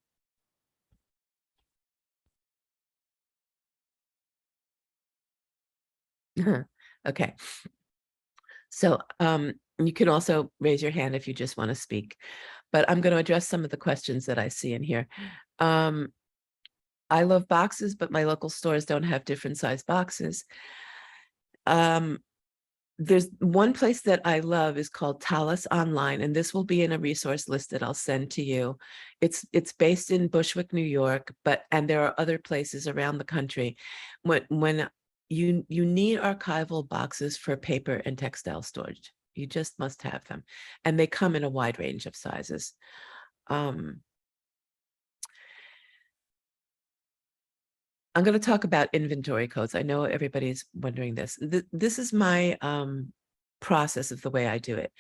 [SPEAKER 2] Okay. So you can also raise your hand if you just want to speak, but I'm going to address some of the questions that I see in here. I love boxes, but my local stores don't have different size boxes. There's one place that I love is called Talus Online, and this will be in a resource list that I'll send to you. It's based in Bushwick, New York, and there are other places around the country. When you need archival boxes for paper and textile storage, you just must have them, and they come in a wide range of sizes. I'm going to talk about inventory codes. I know everybody's wondering this. This is my process of the way I do it.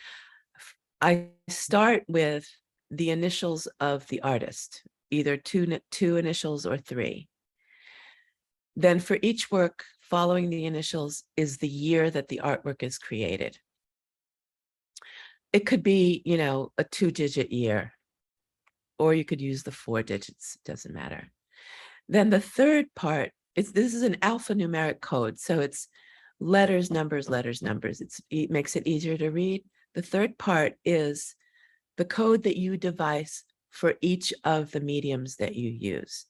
[SPEAKER 2] I start with the initials of the artist, either two initials or three. Then for each work, following the initials is the year that the artwork is created. It could be, you know, a 2-digit year, or you could use the 4 digits, doesn't matter. Then the third part is, this is an alphanumeric code. So it's letters, numbers, letters, numbers. It makes it easier to read. The third part is the code that you devise for each of the mediums that you use.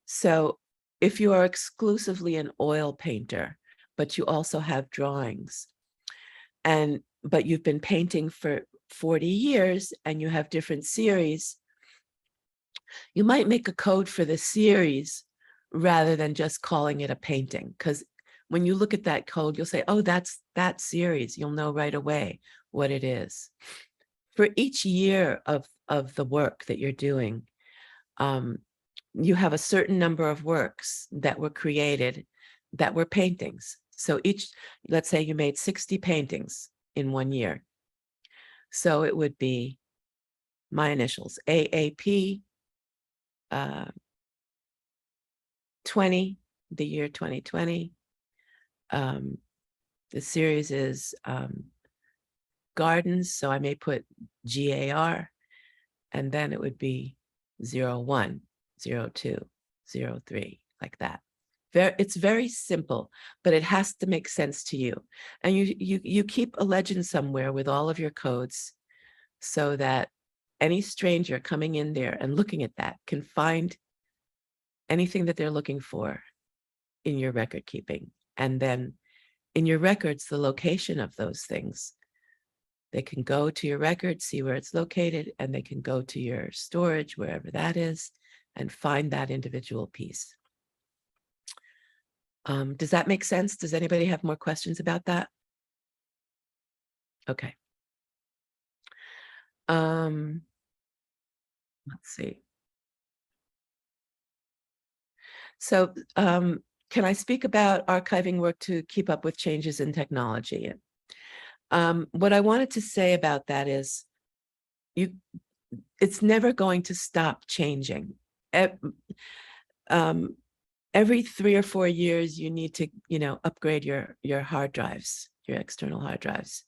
[SPEAKER 2] So if you are exclusively an oil painter, but you also have drawings, but you've been painting for 40 years and you have different series, you might make a code for the series rather than just calling it a painting. Because when you look at that code, you'll say, oh, that's that series. You'll know right away what it is. For each year of the work that you're doing, you have a certain number of works that were created that were paintings. So let's say you made 60 paintings in 1 year. So it would be my initials, AAP, 20, the year 2020. The series is gardens, so I may put GAR, and then it would be 01, 02, 03, like that. It's very simple, but it has to make sense to you. And you keep a legend somewhere with all of your codes so that any stranger coming in there and looking at that can find anything that they're looking for in your record keeping. And then in your records, the location of those things. They can go to your record, see where it's located, and they can go to your storage, wherever that is, and find that individual piece. Does that make sense? Does anybody have more questions about that? Okay. Let's see. So can I speak about archiving work to keep up with changes in technology? What I wanted to say about that is it's never going to stop changing. Um, every 3 or 4 years, you need to, upgrade your hard drives, your external hard drives.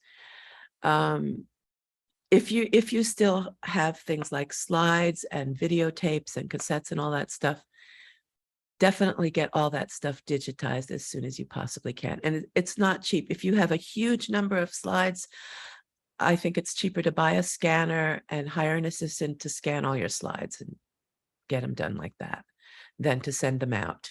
[SPEAKER 2] If you still have things like slides and videotapes and cassettes and all that stuff, definitely get all that stuff digitized as soon as you possibly can. And it's not cheap. If you have a huge number of slides, I think it's cheaper to buy a scanner and hire an assistant to scan all your slides and get them done like that than to send them out.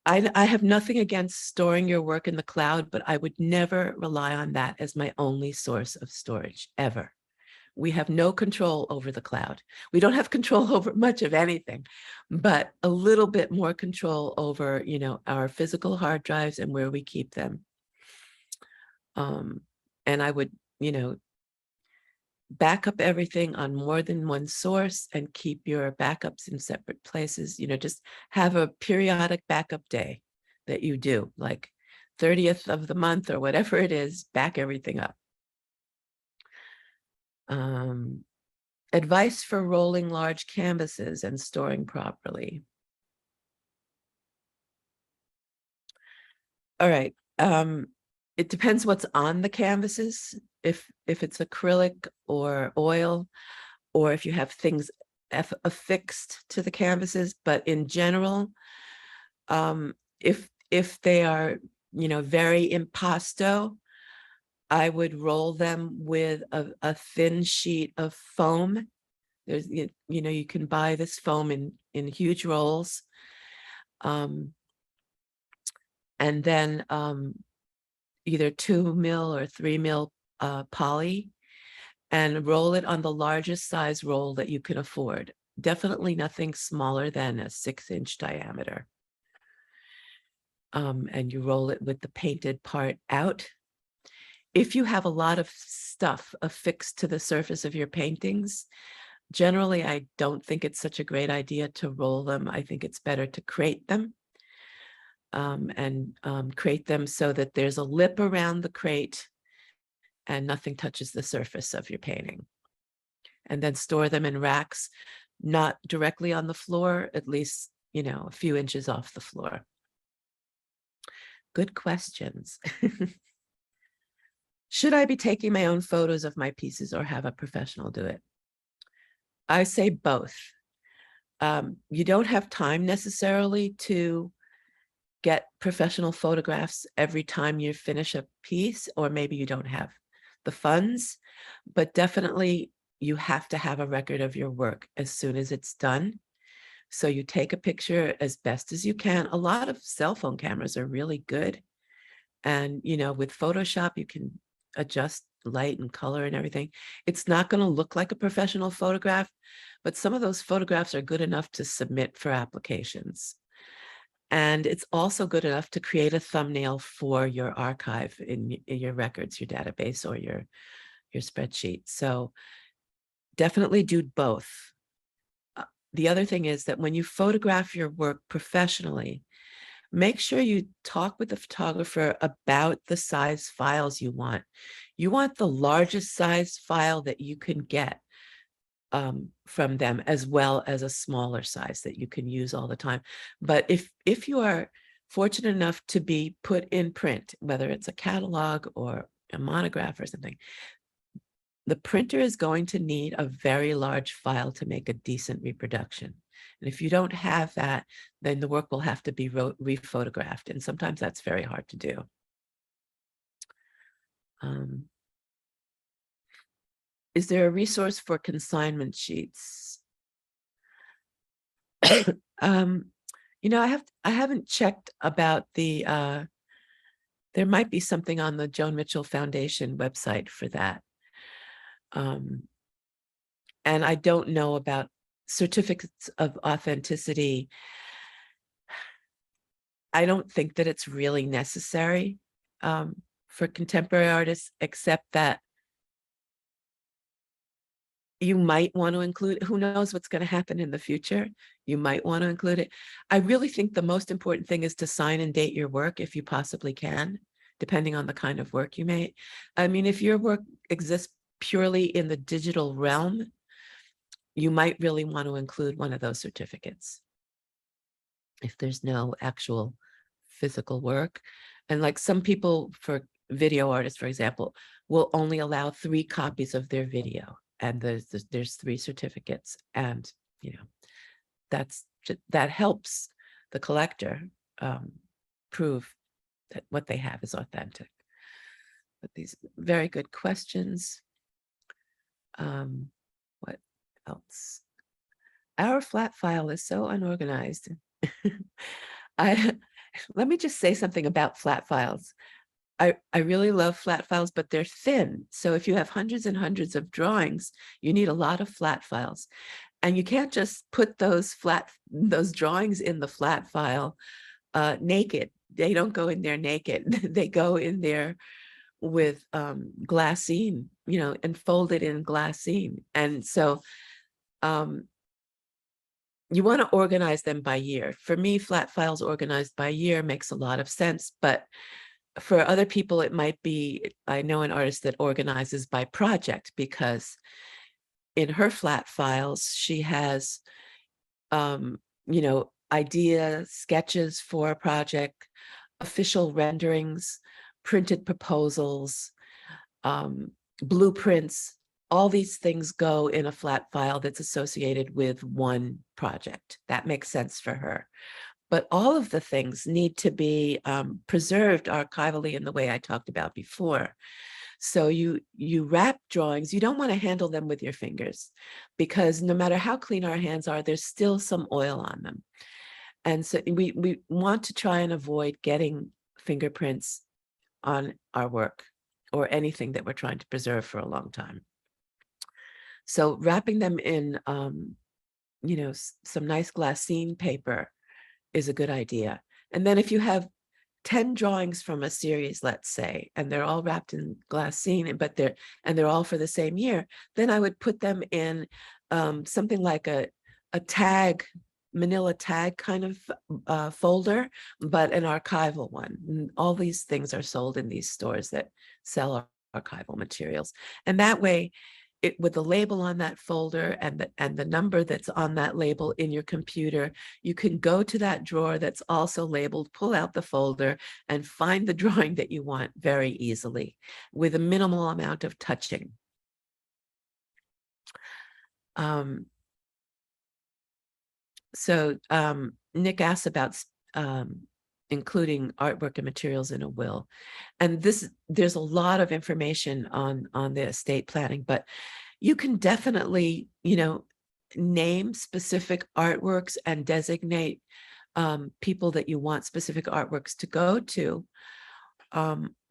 [SPEAKER 2] I have nothing against storing your work in the cloud, but I would never rely on that as my only source of storage, ever. We have no control over the cloud. We don't have control over much of anything, but a little bit more control over, our physical hard drives and where we keep them. And I would, back up everything on more than one source and keep your backups in separate places. Just have a periodic backup day that you do, like 30th of the month or whatever it is, back everything up. Advice for rolling large canvases and storing properly. All right. It depends what's on the canvases. If it's acrylic or oil, or if you have things affixed to the canvases. But in general, if they are, very impasto, I would roll them with a thin sheet of foam. There's, you can buy this foam in huge rolls. And then either 2 mil or 3 mil poly, and roll it on the largest size roll that you can afford. Definitely nothing smaller than a 6-inch diameter. And you roll it with the painted part out. If you have a lot of stuff affixed to the surface of your paintings, generally, I don't think it's such a great idea to roll them. I think it's better to crate them. Crate them so that there's a lip around the crate and nothing touches the surface of your painting. And then store them in racks, not directly on the floor, at least, a few inches off the floor. Good questions. Should I be taking my own photos of my pieces or have a professional do it? I say both. You don't have time necessarily to get professional photographs every time you finish a piece, or maybe you don't have the funds, but definitely you have to have a record of your work as soon as it's done. So you take a picture as best as you can. A lot of cell phone cameras are really good. And, with Photoshop, you can adjust light and color and everything. It's not going to look like a professional photograph, but some of those photographs are good enough to submit for applications. And it's also good enough to create a thumbnail for your archive in your records, your database, or your spreadsheet. So definitely do both. The other thing is that when you photograph your work professionally, make sure you talk with the photographer about the size files you want. You want the largest size file that you can get from them, as well as a smaller size that you can use all the time. But if you are fortunate enough to be put in print, whether it's a catalog or a monograph or something, the printer is going to need a very large file to make a decent reproduction. And if you don't have that, then the work will have to be rephotographed. And sometimes that's very hard to do. Is there a resource for consignment sheets? I haven't checked about the, there might be something on the Joan Mitchell Foundation website for that. And I don't know about certificates of authenticity. I don't think that it's really necessary for contemporary artists, except that You might want to include, who knows what's going to happen in the future. You might want to include it. I really think the most important thing is to sign and date your work if you possibly can, depending on the kind of work you make. I mean, if your work exists purely in the digital realm, you might really want to include one of those certificates if there's no actual physical work. And like some people, for video artists, for example, will only allow 3 copies of their video, and there's 3 certificates, and that helps the collector prove that what they have is authentic. But these very good questions. What else? Our flat file is so unorganized. I let me just say something about flat files. I really love flat files, but they're thin. So if you have hundreds and hundreds of drawings, you need a lot of flat files. And you can't just put those drawings in the flat file naked. They don't go in there naked. They go in there with glassine, and folded in glassine. And so you want to organize them by year. For me, flat files organized by year makes a lot of sense, but for other people, it might be, I know an artist that organizes by project, because in her flat files, she has, ideas, sketches for a project, official renderings, printed proposals, blueprints. All these things go in a flat file that's associated with one project. That makes sense for her. But all of the things need to be preserved archivally in the way I talked about before. So you wrap drawings. You don't want to handle them with your fingers, because no matter how clean our hands are, there's still some oil on them. And so we want to try and avoid getting fingerprints on our work or anything that we're trying to preserve for a long time. So wrapping them in, some nice glassine paper is a good idea. And then if you have 10 drawings from a series, let's say, and they're all wrapped in glassine, but they're all for the same year, then I would put them in something like a tag, manila tag kind of folder, but an archival one. And all these things are sold in these stores that sell archival materials. And that way, with the label on that folder and the number that's on that label in your computer, you can go to that drawer that's also labeled, pull out the folder, and find the drawing that you want very easily with a minimal amount of touching. So Nick asked about including artwork and materials in a will. And there's a lot of information on the estate planning, but you can definitely, name specific artworks and designate people that you want specific artworks to go to,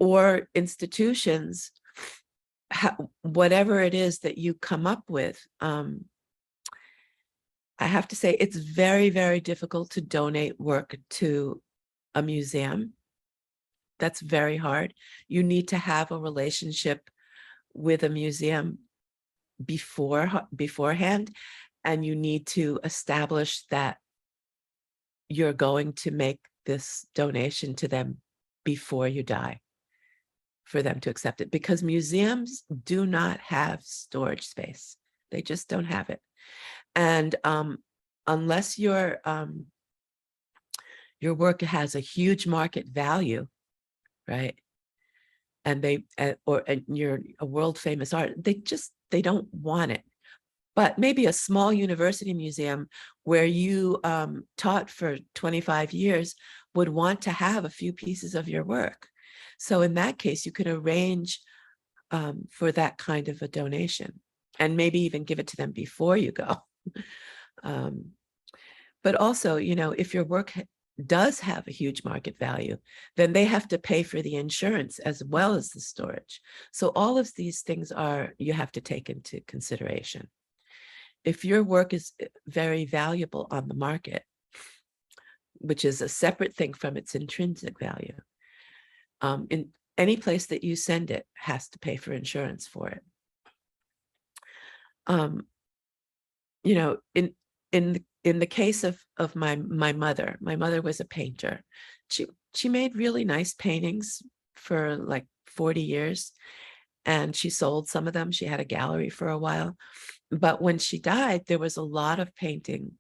[SPEAKER 2] or institutions, whatever it is that you come up with. I have to say, it's very, very difficult to donate work to a museum. That's very hard. You need to have a relationship with a museum beforehand, and you need to establish that you're going to make this donation to them before you die for them to accept it, because museums do not have storage space. They just don't have it. And unless your work has a huge market value, right? And you're a world famous art, they don't want it. But maybe a small university museum where you taught for 25 years would want to have a few pieces of your work. So in that case, you could arrange for that kind of a donation, and maybe even give it to them before you go. But also, if your work does have a huge market value, then they have to pay for the insurance as well as the storage. So all of these things you have to take into consideration. If your work is very valuable on the market, which is a separate thing from its intrinsic value, in any place that you send it has to pay for insurance for it. um, you know, in the case of my mother was a painter. She made really nice paintings for like 40 years, and she sold some of them. She had a gallery for a while. But when she died, there was a lot of paintings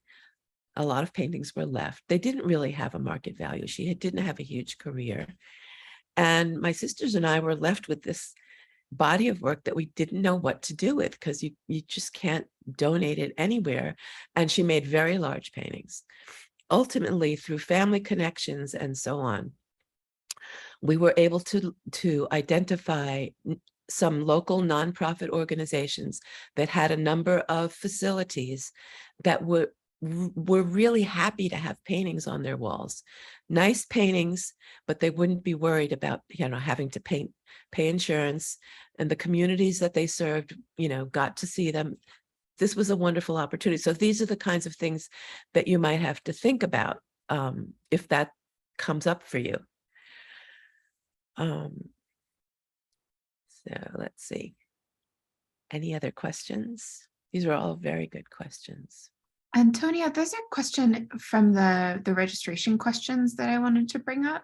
[SPEAKER 2] were left. They didn't really have a market value. Didn't have a huge career. And my sisters and I were left with this body of work that we didn't know what to do with, because you just can't donate it anywhere. And she made very large paintings. Ultimately, through family connections and so on, we were able to identify some local nonprofit organizations that had a number of facilities that were really happy to have paintings on their walls. Nice paintings, but they wouldn't be worried about, having to pay insurance. And the communities that they served, got to see them. This was a wonderful opportunity. So these are the kinds of things that you might have to think about, if that comes up for you. So let's see. Any other questions? These are all very good questions.
[SPEAKER 1] Antonia, there's a question from the registration questions that I wanted to bring up.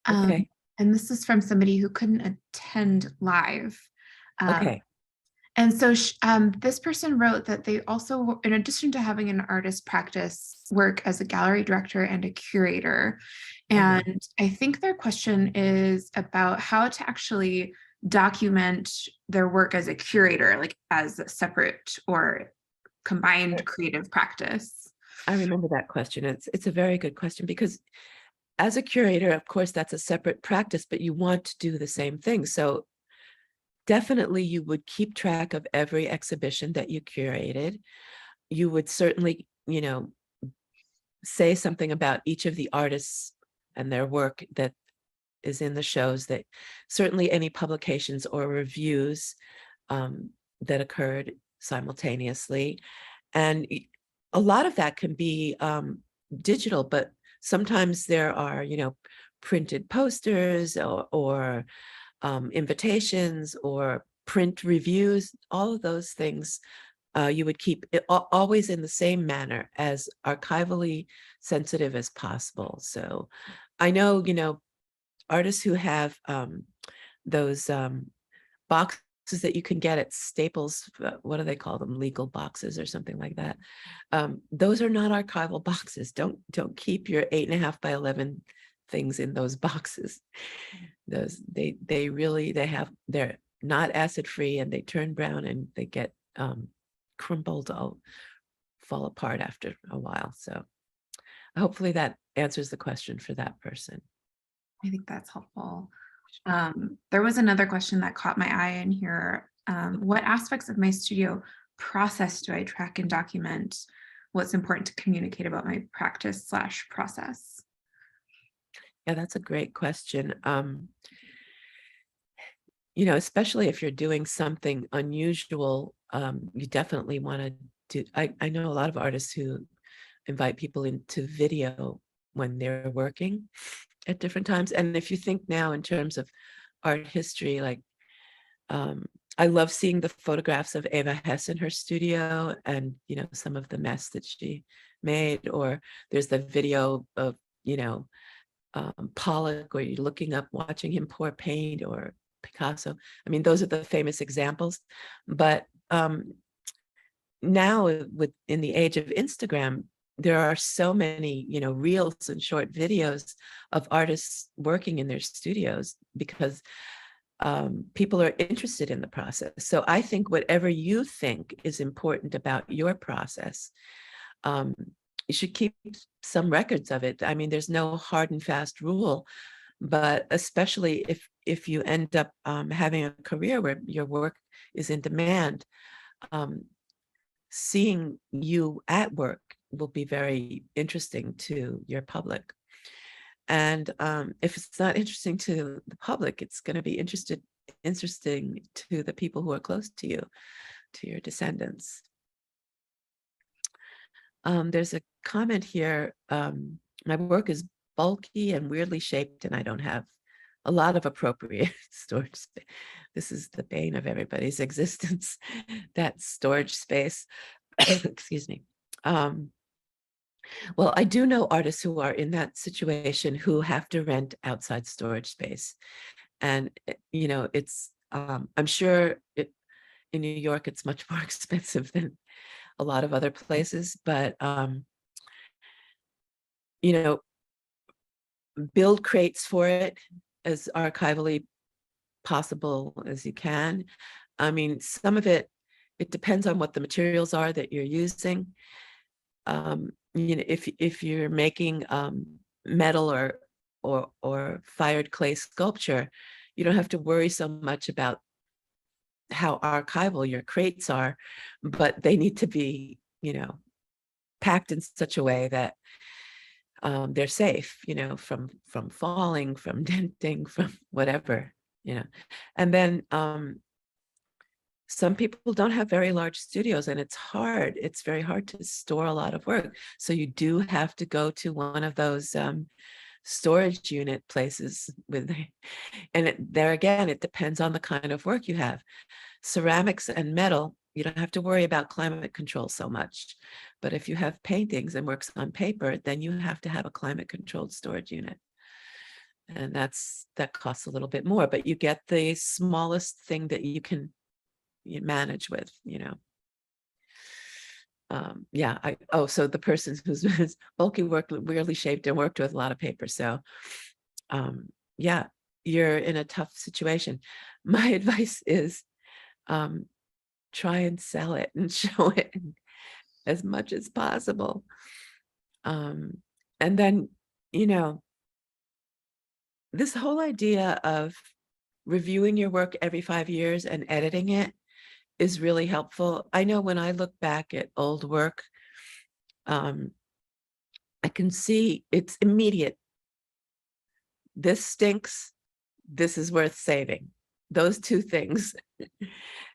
[SPEAKER 2] Okay.
[SPEAKER 1] And this is from somebody who couldn't attend live.
[SPEAKER 2] Okay.
[SPEAKER 1] And so this person wrote that they also, in addition to having an artist practice, work as a gallery director and a curator.
[SPEAKER 2] Uh-huh.
[SPEAKER 1] And I think their question is about how to actually document their work as a curator, like as a separate or combined creative practice.
[SPEAKER 2] I remember that question. It's a very good question, because as a curator, of course, that's a separate practice, but you want to do the same thing. So definitely you would keep track of every exhibition that you curated. You would certainly, say something about each of the artists and their work that is in the shows, that certainly any publications or reviews that occurred simultaneously. And a lot of that can be digital, but sometimes there are, printed posters or invitations or print reviews. All of those things you would keep it always in the same manner, as archivally sensitive as possible. So I know, artists who have those boxes that you can get at Staples, what do they call them? Legal boxes or something like that. Those are not archival boxes. Don't keep your 8.5 by 11 things in those boxes. Those they're not acid free, and they turn brown, and they get crumpled, all fall apart after a while. So hopefully that answers the question for that person.
[SPEAKER 1] I think that's helpful. There was another question that caught my eye in here. What aspects of my studio process do I track and document? What's important to communicate about my practice/process?
[SPEAKER 2] Yeah, that's a great question. Especially if you're doing something unusual, you definitely want to do. I know a lot of artists who invite people into video when they're working at different times. And if you think now in terms of art history, like I love seeing the photographs of Eva Hess in her studio, and some of the mess that she made. Or there's the video of Pollock, where you're looking up, watching him pour paint, or Picasso. I mean, those are the famous examples. But now, in the age of Instagram, there are so many, reels and short videos of artists working in their studios, because people are interested in the process. So I think whatever you think is important about your process, you should keep some records of it. I mean, there's no hard and fast rule, but especially if you end up having a career where your work is in demand, seeing you at work will be very interesting to your public. And if it's not interesting to the public, it's going to be interesting to the people who are close to you, to your descendants. There's a comment here. My work is bulky and weirdly shaped, and I don't have a lot of appropriate storage space. this is the bane of everybody's existence, that storage space. Excuse me. Well, I do know artists who are in that situation who have to rent outside storage space. And, it's, I'm sure in New York, it's much more expensive than a lot of other places, but, you know, build crates for it as archivally possible as you can. I mean, some of it depends on what the materials are that you're using. If you're making metal or fired clay sculpture, you don't have to worry so much about how archival your crates are, but they need to be, packed in such a way that they're safe, from falling, from denting, from whatever, And then some people don't have very large studios, and it's very hard to store a lot of work. So you do have to go to one of those storage unit places and there again, it depends on the kind of work you have. Ceramics and metal, you don't have to worry about climate control so much. But if you have paintings and works on paper, then you have to have a climate controlled storage unit. And that costs a little bit more, but you get the smallest thing that you can manage with. So the person who's bulky work, weirdly shaped and worked with a lot of paper. So yeah, you're in a tough situation. My advice is try and sell it and show it as much as possible. And then, this whole idea of reviewing your work every 5 years and editing it is really helpful. I know when I look back at old work, I can see it's immediate. This stinks. This is worth saving. Those two things.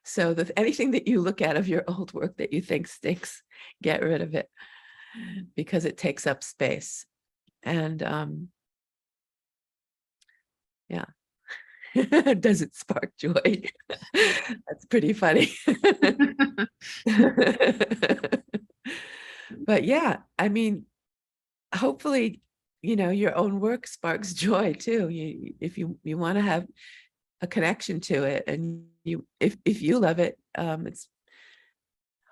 [SPEAKER 2] So anything that you look at of your old work that you think stinks, get rid of it because it takes up space. And yeah. Does it spark joy? That's pretty funny. But yeah, I mean, hopefully, your own work sparks joy too. If you want to have a connection to it, and if you love it, it's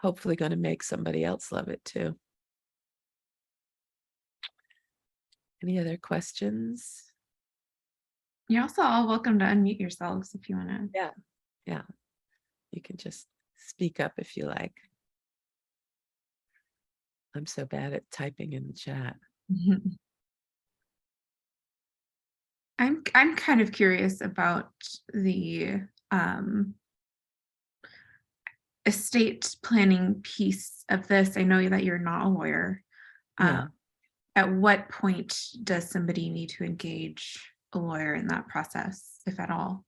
[SPEAKER 2] hopefully going to make somebody else love it too. Any other questions?
[SPEAKER 1] You're also all welcome to unmute yourselves if you want to.
[SPEAKER 2] Yeah. You can just speak up if you like. I'm so bad at typing in the chat.
[SPEAKER 1] I'm kind of curious about the estate planning piece of this. I know that you're not a lawyer.
[SPEAKER 2] Yeah.
[SPEAKER 1] At what point does somebody need to engage a lawyer in that process, if at all?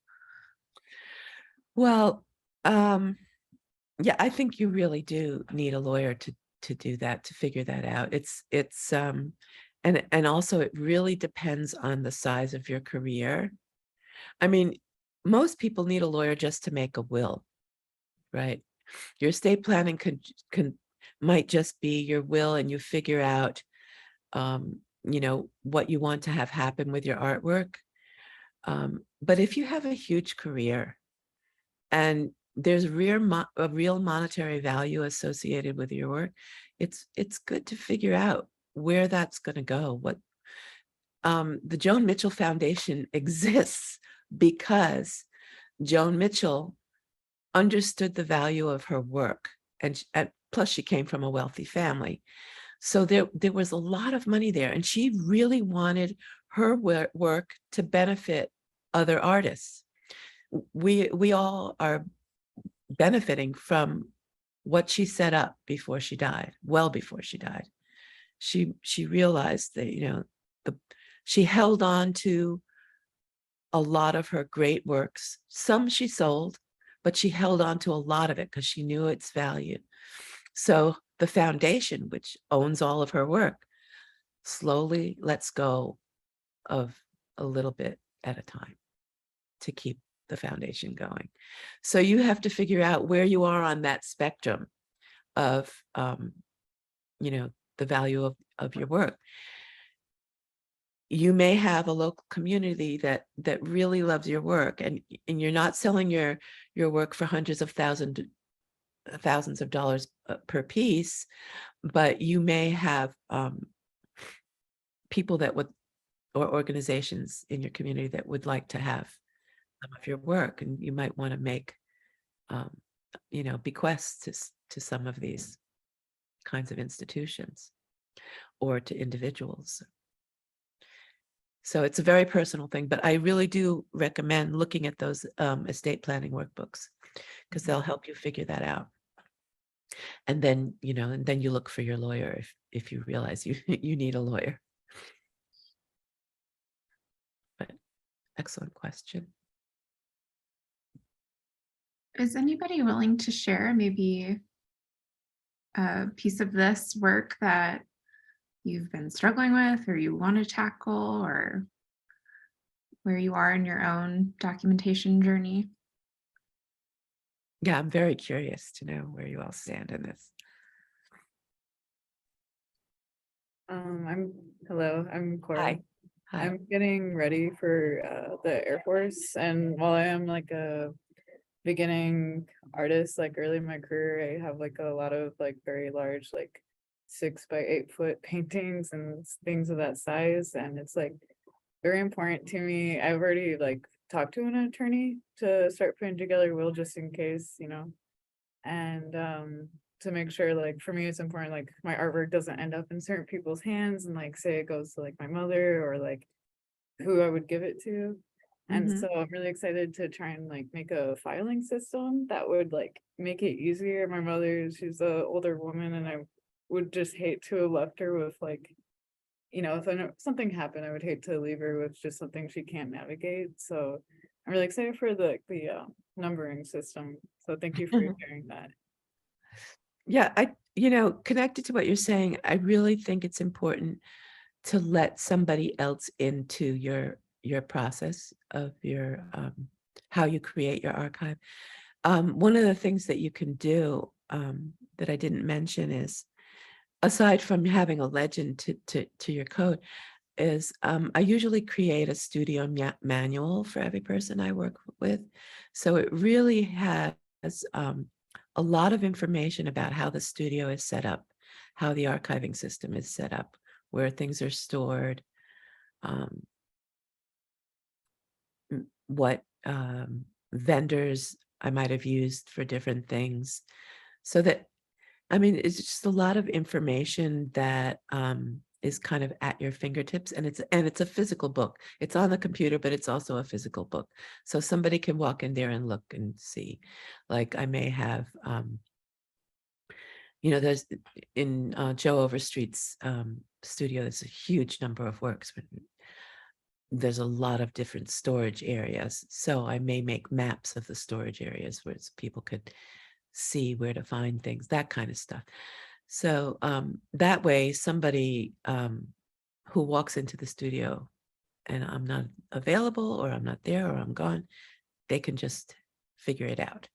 [SPEAKER 2] Well, yeah, I think you really do need a lawyer to do that, to figure that out. It's and also it really depends on the size of your career. I mean, most people need a lawyer just to make a will, right? Your estate planning might just be your will, and you figure out what you want to have happen with your artwork. But if you have a huge career and there's a real monetary value associated with your work, it's good to figure out where that's going to go. What the Joan Mitchell Foundation exists because Joan Mitchell understood the value of her work, and plus she came from a wealthy family. So there was a lot of money there, and she really wanted her work to benefit other artists. We all are benefiting from what she set up before she died, well before she died. She realized that, she held on to a lot of her great works. Some she sold, but she held on to a lot of it because she knew its value. So the foundation, which owns all of her work, slowly lets go of a little bit at a time to keep the foundation going. So you have to figure out where you are on that spectrum of, the value of your work. You may have a local community that really loves your work, and you're not selling your work for hundreds of thousands of dollars per piece, but you may have people that would, or organizations in your community that would like to have some of your work, and you might want to make bequests to some of these kinds of institutions or to individuals. So it's a very personal thing, but I really do recommend looking at those estate planning workbooks, because they'll help you figure that out. And then, you look for your lawyer if you realize you you need a lawyer. But excellent question.
[SPEAKER 1] Is anybody willing to share maybe a piece of this work that you've been struggling with or you want to tackle, or where you are in your own documentation journey?
[SPEAKER 2] Yeah, I'm very curious to know where you all stand in this.
[SPEAKER 3] Hello, I'm Cora.
[SPEAKER 2] Hi. Hi.
[SPEAKER 3] I'm getting ready for the Air Force, and while I am like a beginning artist, like early in my career, I have like a lot of like very large, like 6 by 8 foot paintings and things of that size, and it's like very important to me. I've already like talked to an attorney to start putting together a will just in case, and to make sure, like, for me it's important like my artwork doesn't end up in certain people's hands, and like say it goes to like my mother or like who I would give it to. And
[SPEAKER 2] Mhm.
[SPEAKER 3] so I'm really excited to try and like make a filing system that would like make it easier. My mother, she's a older woman, and I would just hate to have left her with like, if something happened, I would hate to leave her with just something she can't navigate. So I'm really excited for the numbering system. So thank you for sharing that.
[SPEAKER 2] Yeah, connected to what you're saying, I really think it's important to let somebody else into your process of your how you create your archive. One of the things that you can do that I didn't mention is, aside from having a legend to your code, is I usually create a studio manual for every person I work with. So it really has a lot of information about how the studio is set up, how the archiving system is set up, where things are stored, what vendors I might have used for different things. So that, it's just a lot of information that is kind of at your fingertips, and it's a physical book. It's on the computer, but it's also a physical book. So somebody can walk in there and look and see. Like I may have, there's in Joe Overstreet's studio, there's a huge number of works, but there's a lot of different storage areas. So I may make maps of the storage areas where people could see where to find things, that kind of stuff. So that way, somebody who walks into the studio and I'm not available, or I'm not there, or I'm gone, they can just figure it out.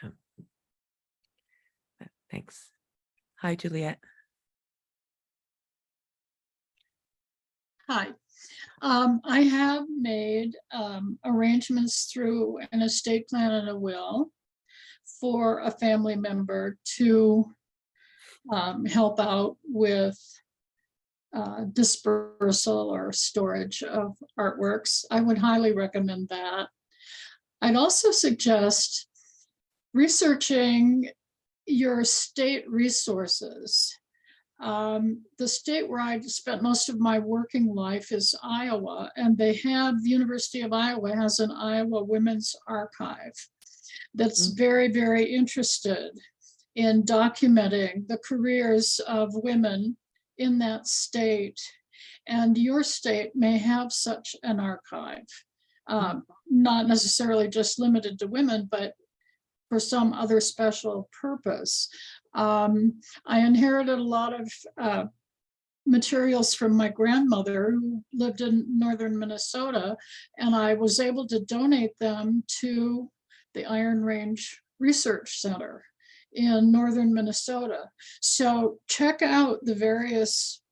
[SPEAKER 2] Yeah. Thanks. Hi, Juliet.
[SPEAKER 4] Hi. I have made arrangements through an estate plan and a will for a family member to help out with dispersal or storage of artworks. I would highly recommend that. I'd also suggest researching your state resources. The state where I spent most of my working life is Iowa, and the University of Iowa has an Iowa Women's Archive that's very, very interested in documenting the careers of women in that state. And your state may have such an archive, not necessarily just limited to women, but for some other special purpose. I inherited a lot of materials from my grandmother who lived in northern Minnesota, and I was able to donate them to the Iron Range Research Center in northern Minnesota. So check out the various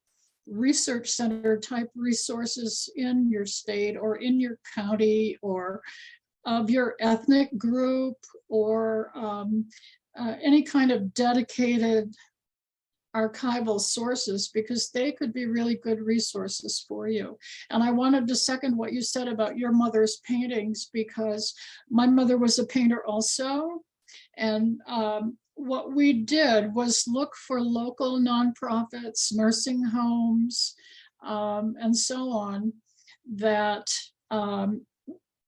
[SPEAKER 4] research center type resources in your state or in your county or of your ethnic group, or any kind of dedicated archival sources, because they could be really good resources for you. And I wanted to second what you said about your mother's paintings, because my mother was a painter also. And what we did was look for local nonprofits, nursing homes, and so on, that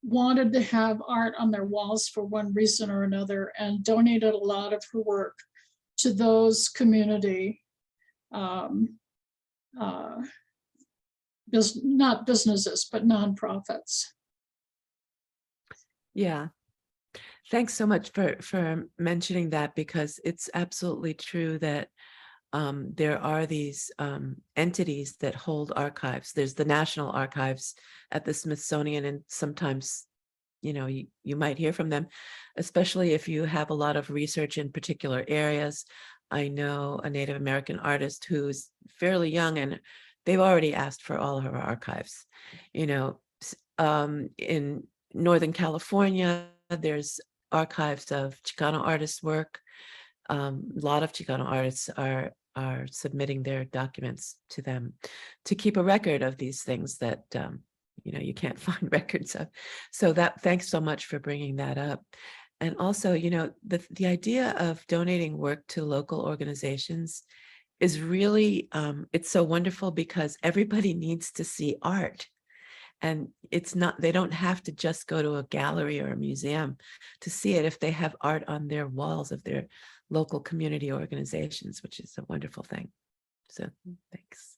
[SPEAKER 4] wanted to have art on their walls for one reason or another, and donated a lot of her work to those community, not businesses, but nonprofits.
[SPEAKER 2] Yeah. Thanks so much for mentioning that, because it's absolutely true that there are these entities that hold archives. There's the National Archives at the Smithsonian, and sometimes, you know, you might hear from them, especially if you have a lot of research in particular areas. I know a Native American artist who's fairly young, and they've already asked for all of her archives. You know, in Northern California, there's archives of Chicano artists' work. A lot of Chicano artists are submitting their documents to them to keep a record of these things that you know, you can't find records of. So that, thanks so much for bringing that up. And also, you know, the idea of donating work to local organizations is really, it's so wonderful, because everybody needs to see art. And it's not, they don't have to just go to a gallery or a museum to see it if they have art on their walls of their local community organizations, which is a wonderful thing. So thanks.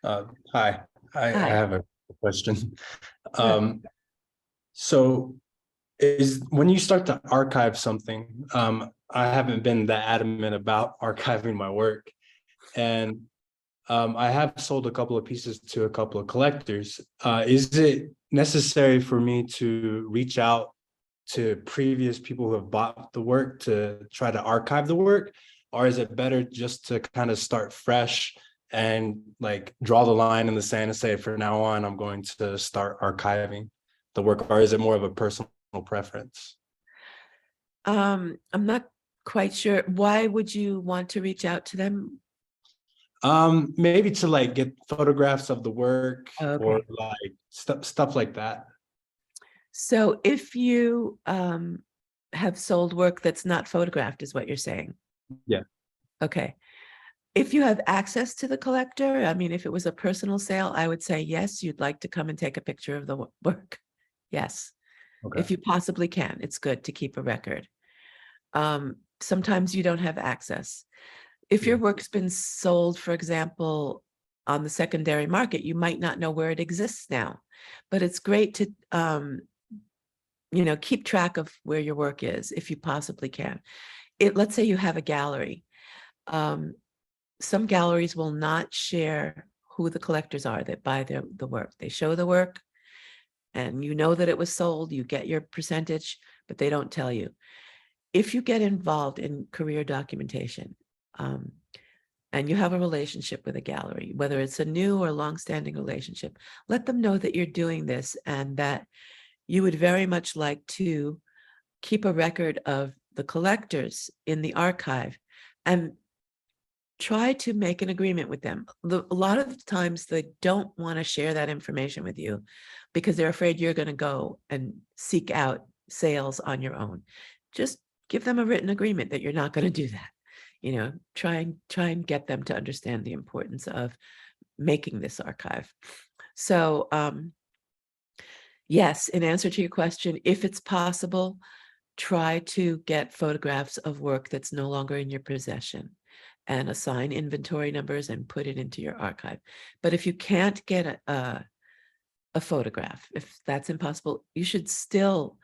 [SPEAKER 5] Hi, I
[SPEAKER 2] Hi.
[SPEAKER 5] have a question.
[SPEAKER 2] Sure.
[SPEAKER 5] So when you start to archive something, I haven't been that adamant about archiving my work. And I have sold a couple of pieces to a couple of collectors. Is it necessary for me to reach out to previous people who have bought the work to try to archive the work? Or is it better just to kind of start fresh and like draw the line in the sand and say, from now on, I'm going to start archiving the work? Or is it more of a personal preference?
[SPEAKER 2] I'm not quite sure. Why would you want to reach out to them?
[SPEAKER 5] Maybe to like get photographs of the work, or
[SPEAKER 2] Okay.
[SPEAKER 5] like stuff like that.
[SPEAKER 2] So if you have sold work that's not photographed, is what you're saying?
[SPEAKER 5] Yeah.
[SPEAKER 2] Okay. If you have access to the collector, I mean, if it was a personal sale, I would say, yes, you'd like to come and take a picture of the work. Yes.
[SPEAKER 5] Okay.
[SPEAKER 2] If you possibly can, it's good to keep a record. Sometimes you don't have access. If your work's been sold, for example, on the secondary market, you might not know where it exists now, but it's great to, you know, keep track of where your work is if you possibly can. Let's say you have a gallery. Some galleries will not share who the collectors are that buy the work. They show the work and you know that it was sold, you get your percentage, but they don't tell you. If you get involved in career documentation, and you have a relationship with a gallery, whether it's a new or longstanding relationship, let them know that you're doing this and that you would very much like to keep a record of the collectors in the archive, and try to make an agreement with them. A lot of the times they don't want to share that information with you because they're afraid you're going to go and seek out sales on your own. Just give them a written agreement that you're not going to do that. You know, try and get them to understand the importance of making this archive. So yes, in answer to your question, if it's possible, try to get photographs of work that's no longer in your possession and assign inventory numbers and put it into your archive. But if you can't get a photograph, if that's impossible, you should still,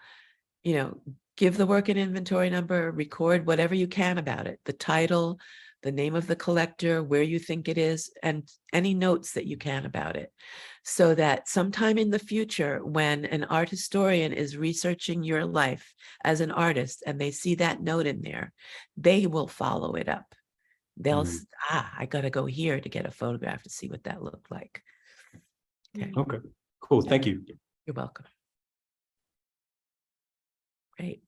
[SPEAKER 2] you know, give the work an inventory number, record whatever you can about it, the title, the name of the collector, where you think it is, and any notes that you can about it. So that sometime in the future, when an art historian is researching your life as an artist and they see that note in there, they will follow it up. They'll, I got to go here to get a photograph to see what that looked like. Okay.
[SPEAKER 5] Okay, cool. Thank you.
[SPEAKER 2] You're welcome. Great.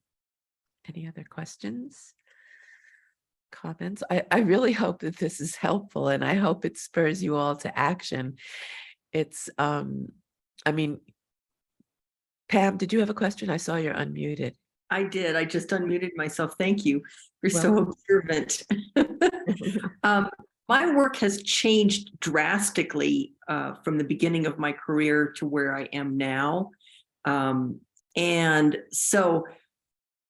[SPEAKER 2] Any other questions? Comments? I really hope that this is helpful, and I hope it spurs you all to action. It's, I mean, Pam, did you have a question? I saw you're unmuted.
[SPEAKER 6] I did. I just unmuted myself. Thank you. You're so observant. My work has changed drastically from the beginning of my career to where I am now. And so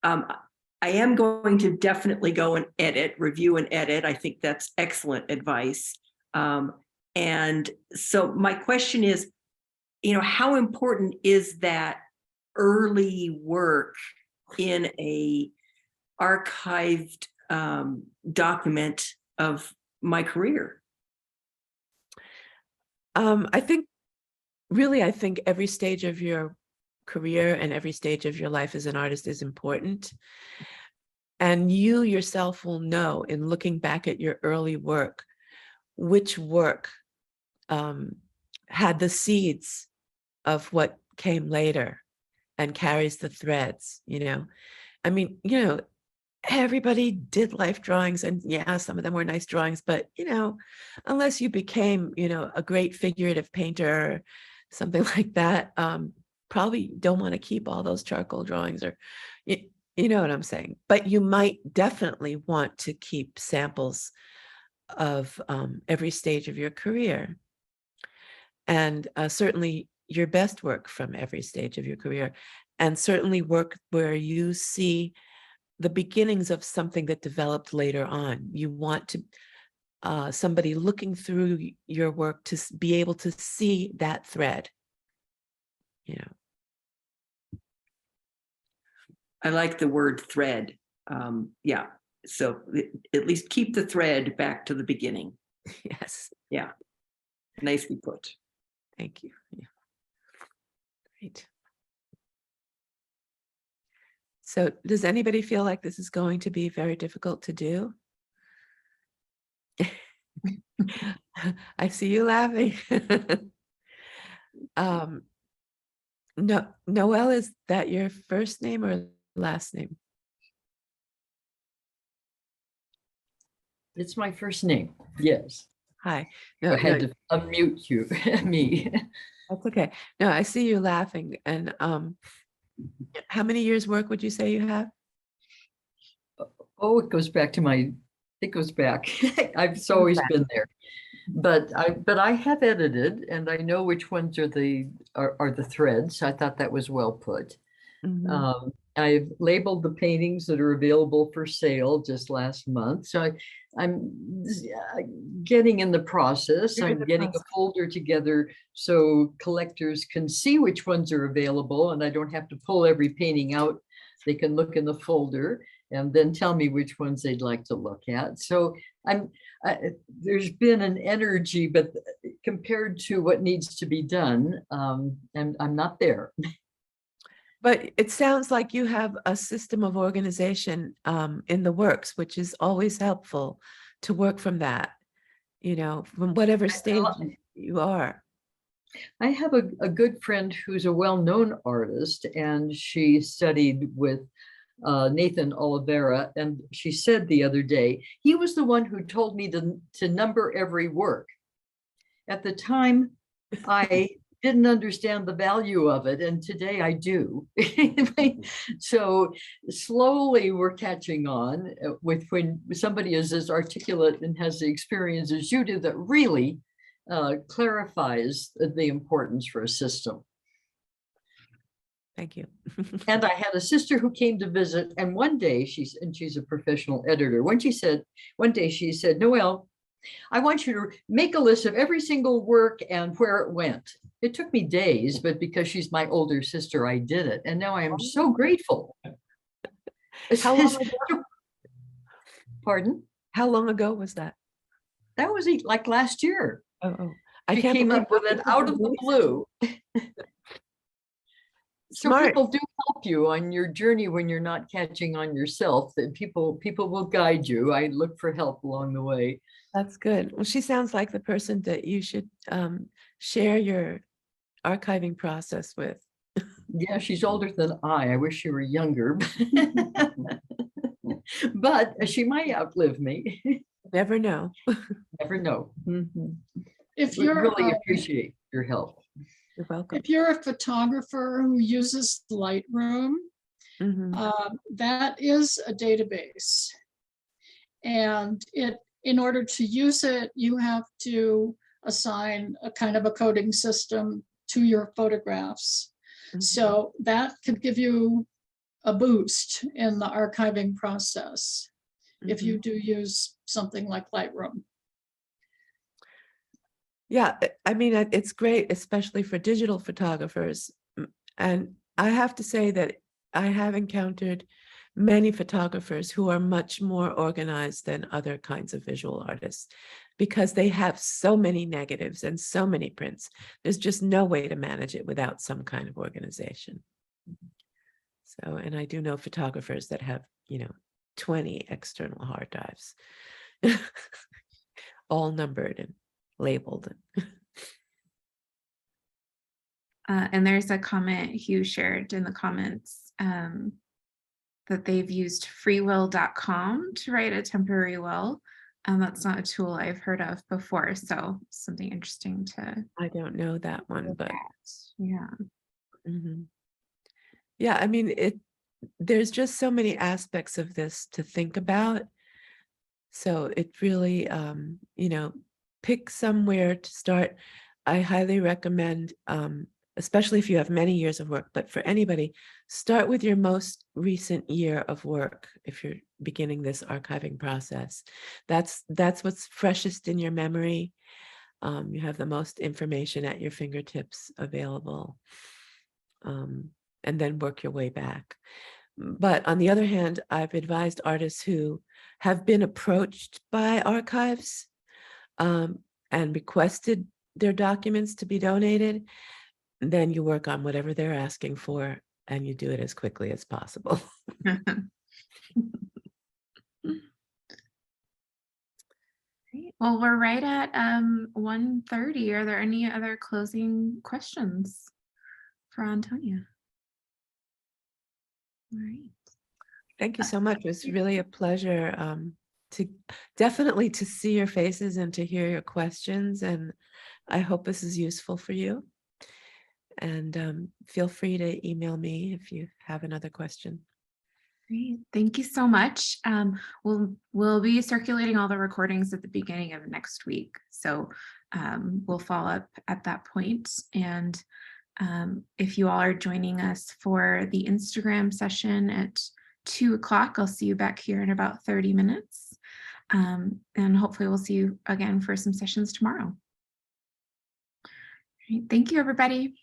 [SPEAKER 6] I am going to definitely go and review and edit. I think that's excellent advice. And so my question is, how important is that early work in a archived document of my career?
[SPEAKER 2] I think every stage of your career and every stage of your life as an artist is important. And you yourself will know, in looking back at your early work, which work had the seeds of what came later and carries the threads. I mean, everybody did life drawings, and yeah, some of them were nice drawings, but unless you became a great figurative painter or something like that, probably don't want to keep all those charcoal drawings, or you know what I'm saying. But you might definitely want to keep samples of every stage of your career, and certainly your best work from every stage of your career, and certainly work where you see the beginnings of something that developed later on. You want to somebody looking through your work to be able to see that thread.
[SPEAKER 6] I like the word thread. Yeah. So at least keep the thread back to the beginning.
[SPEAKER 2] Yes.
[SPEAKER 6] Yeah. Nicely put.
[SPEAKER 2] Thank you. Yeah. Great. So does anybody feel like this is going to be very difficult to do? I see you laughing. No, Noelle, is that your first name or last name?
[SPEAKER 7] It's my first name. Yes.
[SPEAKER 2] Hi.
[SPEAKER 7] I had to unmute you, me.
[SPEAKER 2] That's okay. No, I see you laughing. And how many years work would you say you have?
[SPEAKER 7] Oh, it goes back. I've always been there. But I have edited, and I know which ones are the threads. I thought that was well put.
[SPEAKER 2] Mm-hmm.
[SPEAKER 7] I've labeled the paintings that are available for sale just last month. So I'm getting in the process. I'm getting a folder together so collectors can see which ones are available, and I don't have to pull every painting out. They can look in the folder and then tell me which ones they'd like to look at. So there's been an energy, but compared to what needs to be done, and I'm not there.
[SPEAKER 2] But it sounds like you have a system of organization in the works, which is always helpful to work from that, from whatever stage you are.
[SPEAKER 7] I have a good friend who's a well-known artist, and she studied with Nathan Oliveira, and she said the other day, he was the one who told me to number every work. At the time, I didn't understand the value of it, and today I do. So slowly we're catching on with when somebody is as articulate and has the experience as you do that really clarifies the importance for a system.
[SPEAKER 2] Thank you.
[SPEAKER 7] And I had a sister who came to visit, and one day she's a professional editor. One day she said, Noelle, I want you to make a list of every single work and where it went. It took me days, but because she's my older sister, I did it. And now I am so grateful.
[SPEAKER 2] How long ago?
[SPEAKER 7] Pardon?
[SPEAKER 2] How long ago was that?
[SPEAKER 7] That was like last year.
[SPEAKER 2] Oh, I
[SPEAKER 7] She
[SPEAKER 2] can't
[SPEAKER 7] came
[SPEAKER 2] believe
[SPEAKER 7] up with it
[SPEAKER 2] people
[SPEAKER 7] out of the
[SPEAKER 2] voice-
[SPEAKER 7] blue. So
[SPEAKER 2] Smart.
[SPEAKER 7] people do help you on your journey when you're not catching on yourself, that people will guide you. I look for help along the way.
[SPEAKER 2] That's good. Well, she sounds like the person that you should share your archiving process with.
[SPEAKER 7] Yeah, she's older than I. I wish she were younger. But she might outlive me.
[SPEAKER 2] Never know.
[SPEAKER 7] Never know. Mhm.
[SPEAKER 4] If
[SPEAKER 7] We
[SPEAKER 4] you're,
[SPEAKER 7] really appreciate your help.
[SPEAKER 2] You're welcome.
[SPEAKER 4] if you're a photographer who uses Lightroom,
[SPEAKER 2] Mhm.
[SPEAKER 4] that is a database. And in order to use it, you have to assign a kind of a coding system to your photographs.
[SPEAKER 2] Mhm.
[SPEAKER 4] So that could give you a boost in the archiving process if you do use something like Lightroom.
[SPEAKER 2] Yeah, I mean, it's great, especially for digital photographers. And I have to say that I have encountered many photographers who are much more organized than other kinds of visual artists because they have so many negatives and so many prints. There's just no way to manage it without some kind of organization. So, and I do know photographers that have, 20 external hard drives, all numbered and labeled.
[SPEAKER 1] And there's a comment Hugh shared in the comments that they've used freewill.com to write a temporary will. And that's not a tool I've heard of before. So something interesting to
[SPEAKER 2] I don't know that one,
[SPEAKER 1] look
[SPEAKER 2] but
[SPEAKER 1] at. Yeah.
[SPEAKER 2] mhm. Yeah, I mean, there's just so many aspects of this to think about. So it really, pick somewhere to start. I highly recommend, especially if you have many years of work, but for anybody, start with your most recent year of work if you're beginning this archiving process. That's what's freshest in your memory. You have the most information at your fingertips available. And then work your way back. But on the other hand, I've advised artists who have been approached by archives and requested their documents to be donated. Then you work on whatever they're asking for and you do it as quickly as possible.
[SPEAKER 1] Great. Well, we're right at 1:30. Are there any other closing questions for Antonia? All right.
[SPEAKER 2] Thank you so much. It was really a pleasure to see your faces and to hear your questions. And I hope this is useful for you. And feel free to email me if you have another question.
[SPEAKER 1] Great. Thank you so much. We'll be circulating all the recordings at the beginning of next week. So we'll follow up at that point. And if you all are joining us for the Instagram session at 2 o'clock, I'll see you back here in about 30 minutes. And hopefully we'll see you again for some sessions tomorrow. Great. Thank you, everybody.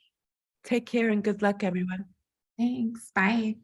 [SPEAKER 2] Take care and good luck, everyone.
[SPEAKER 1] Thanks. Bye.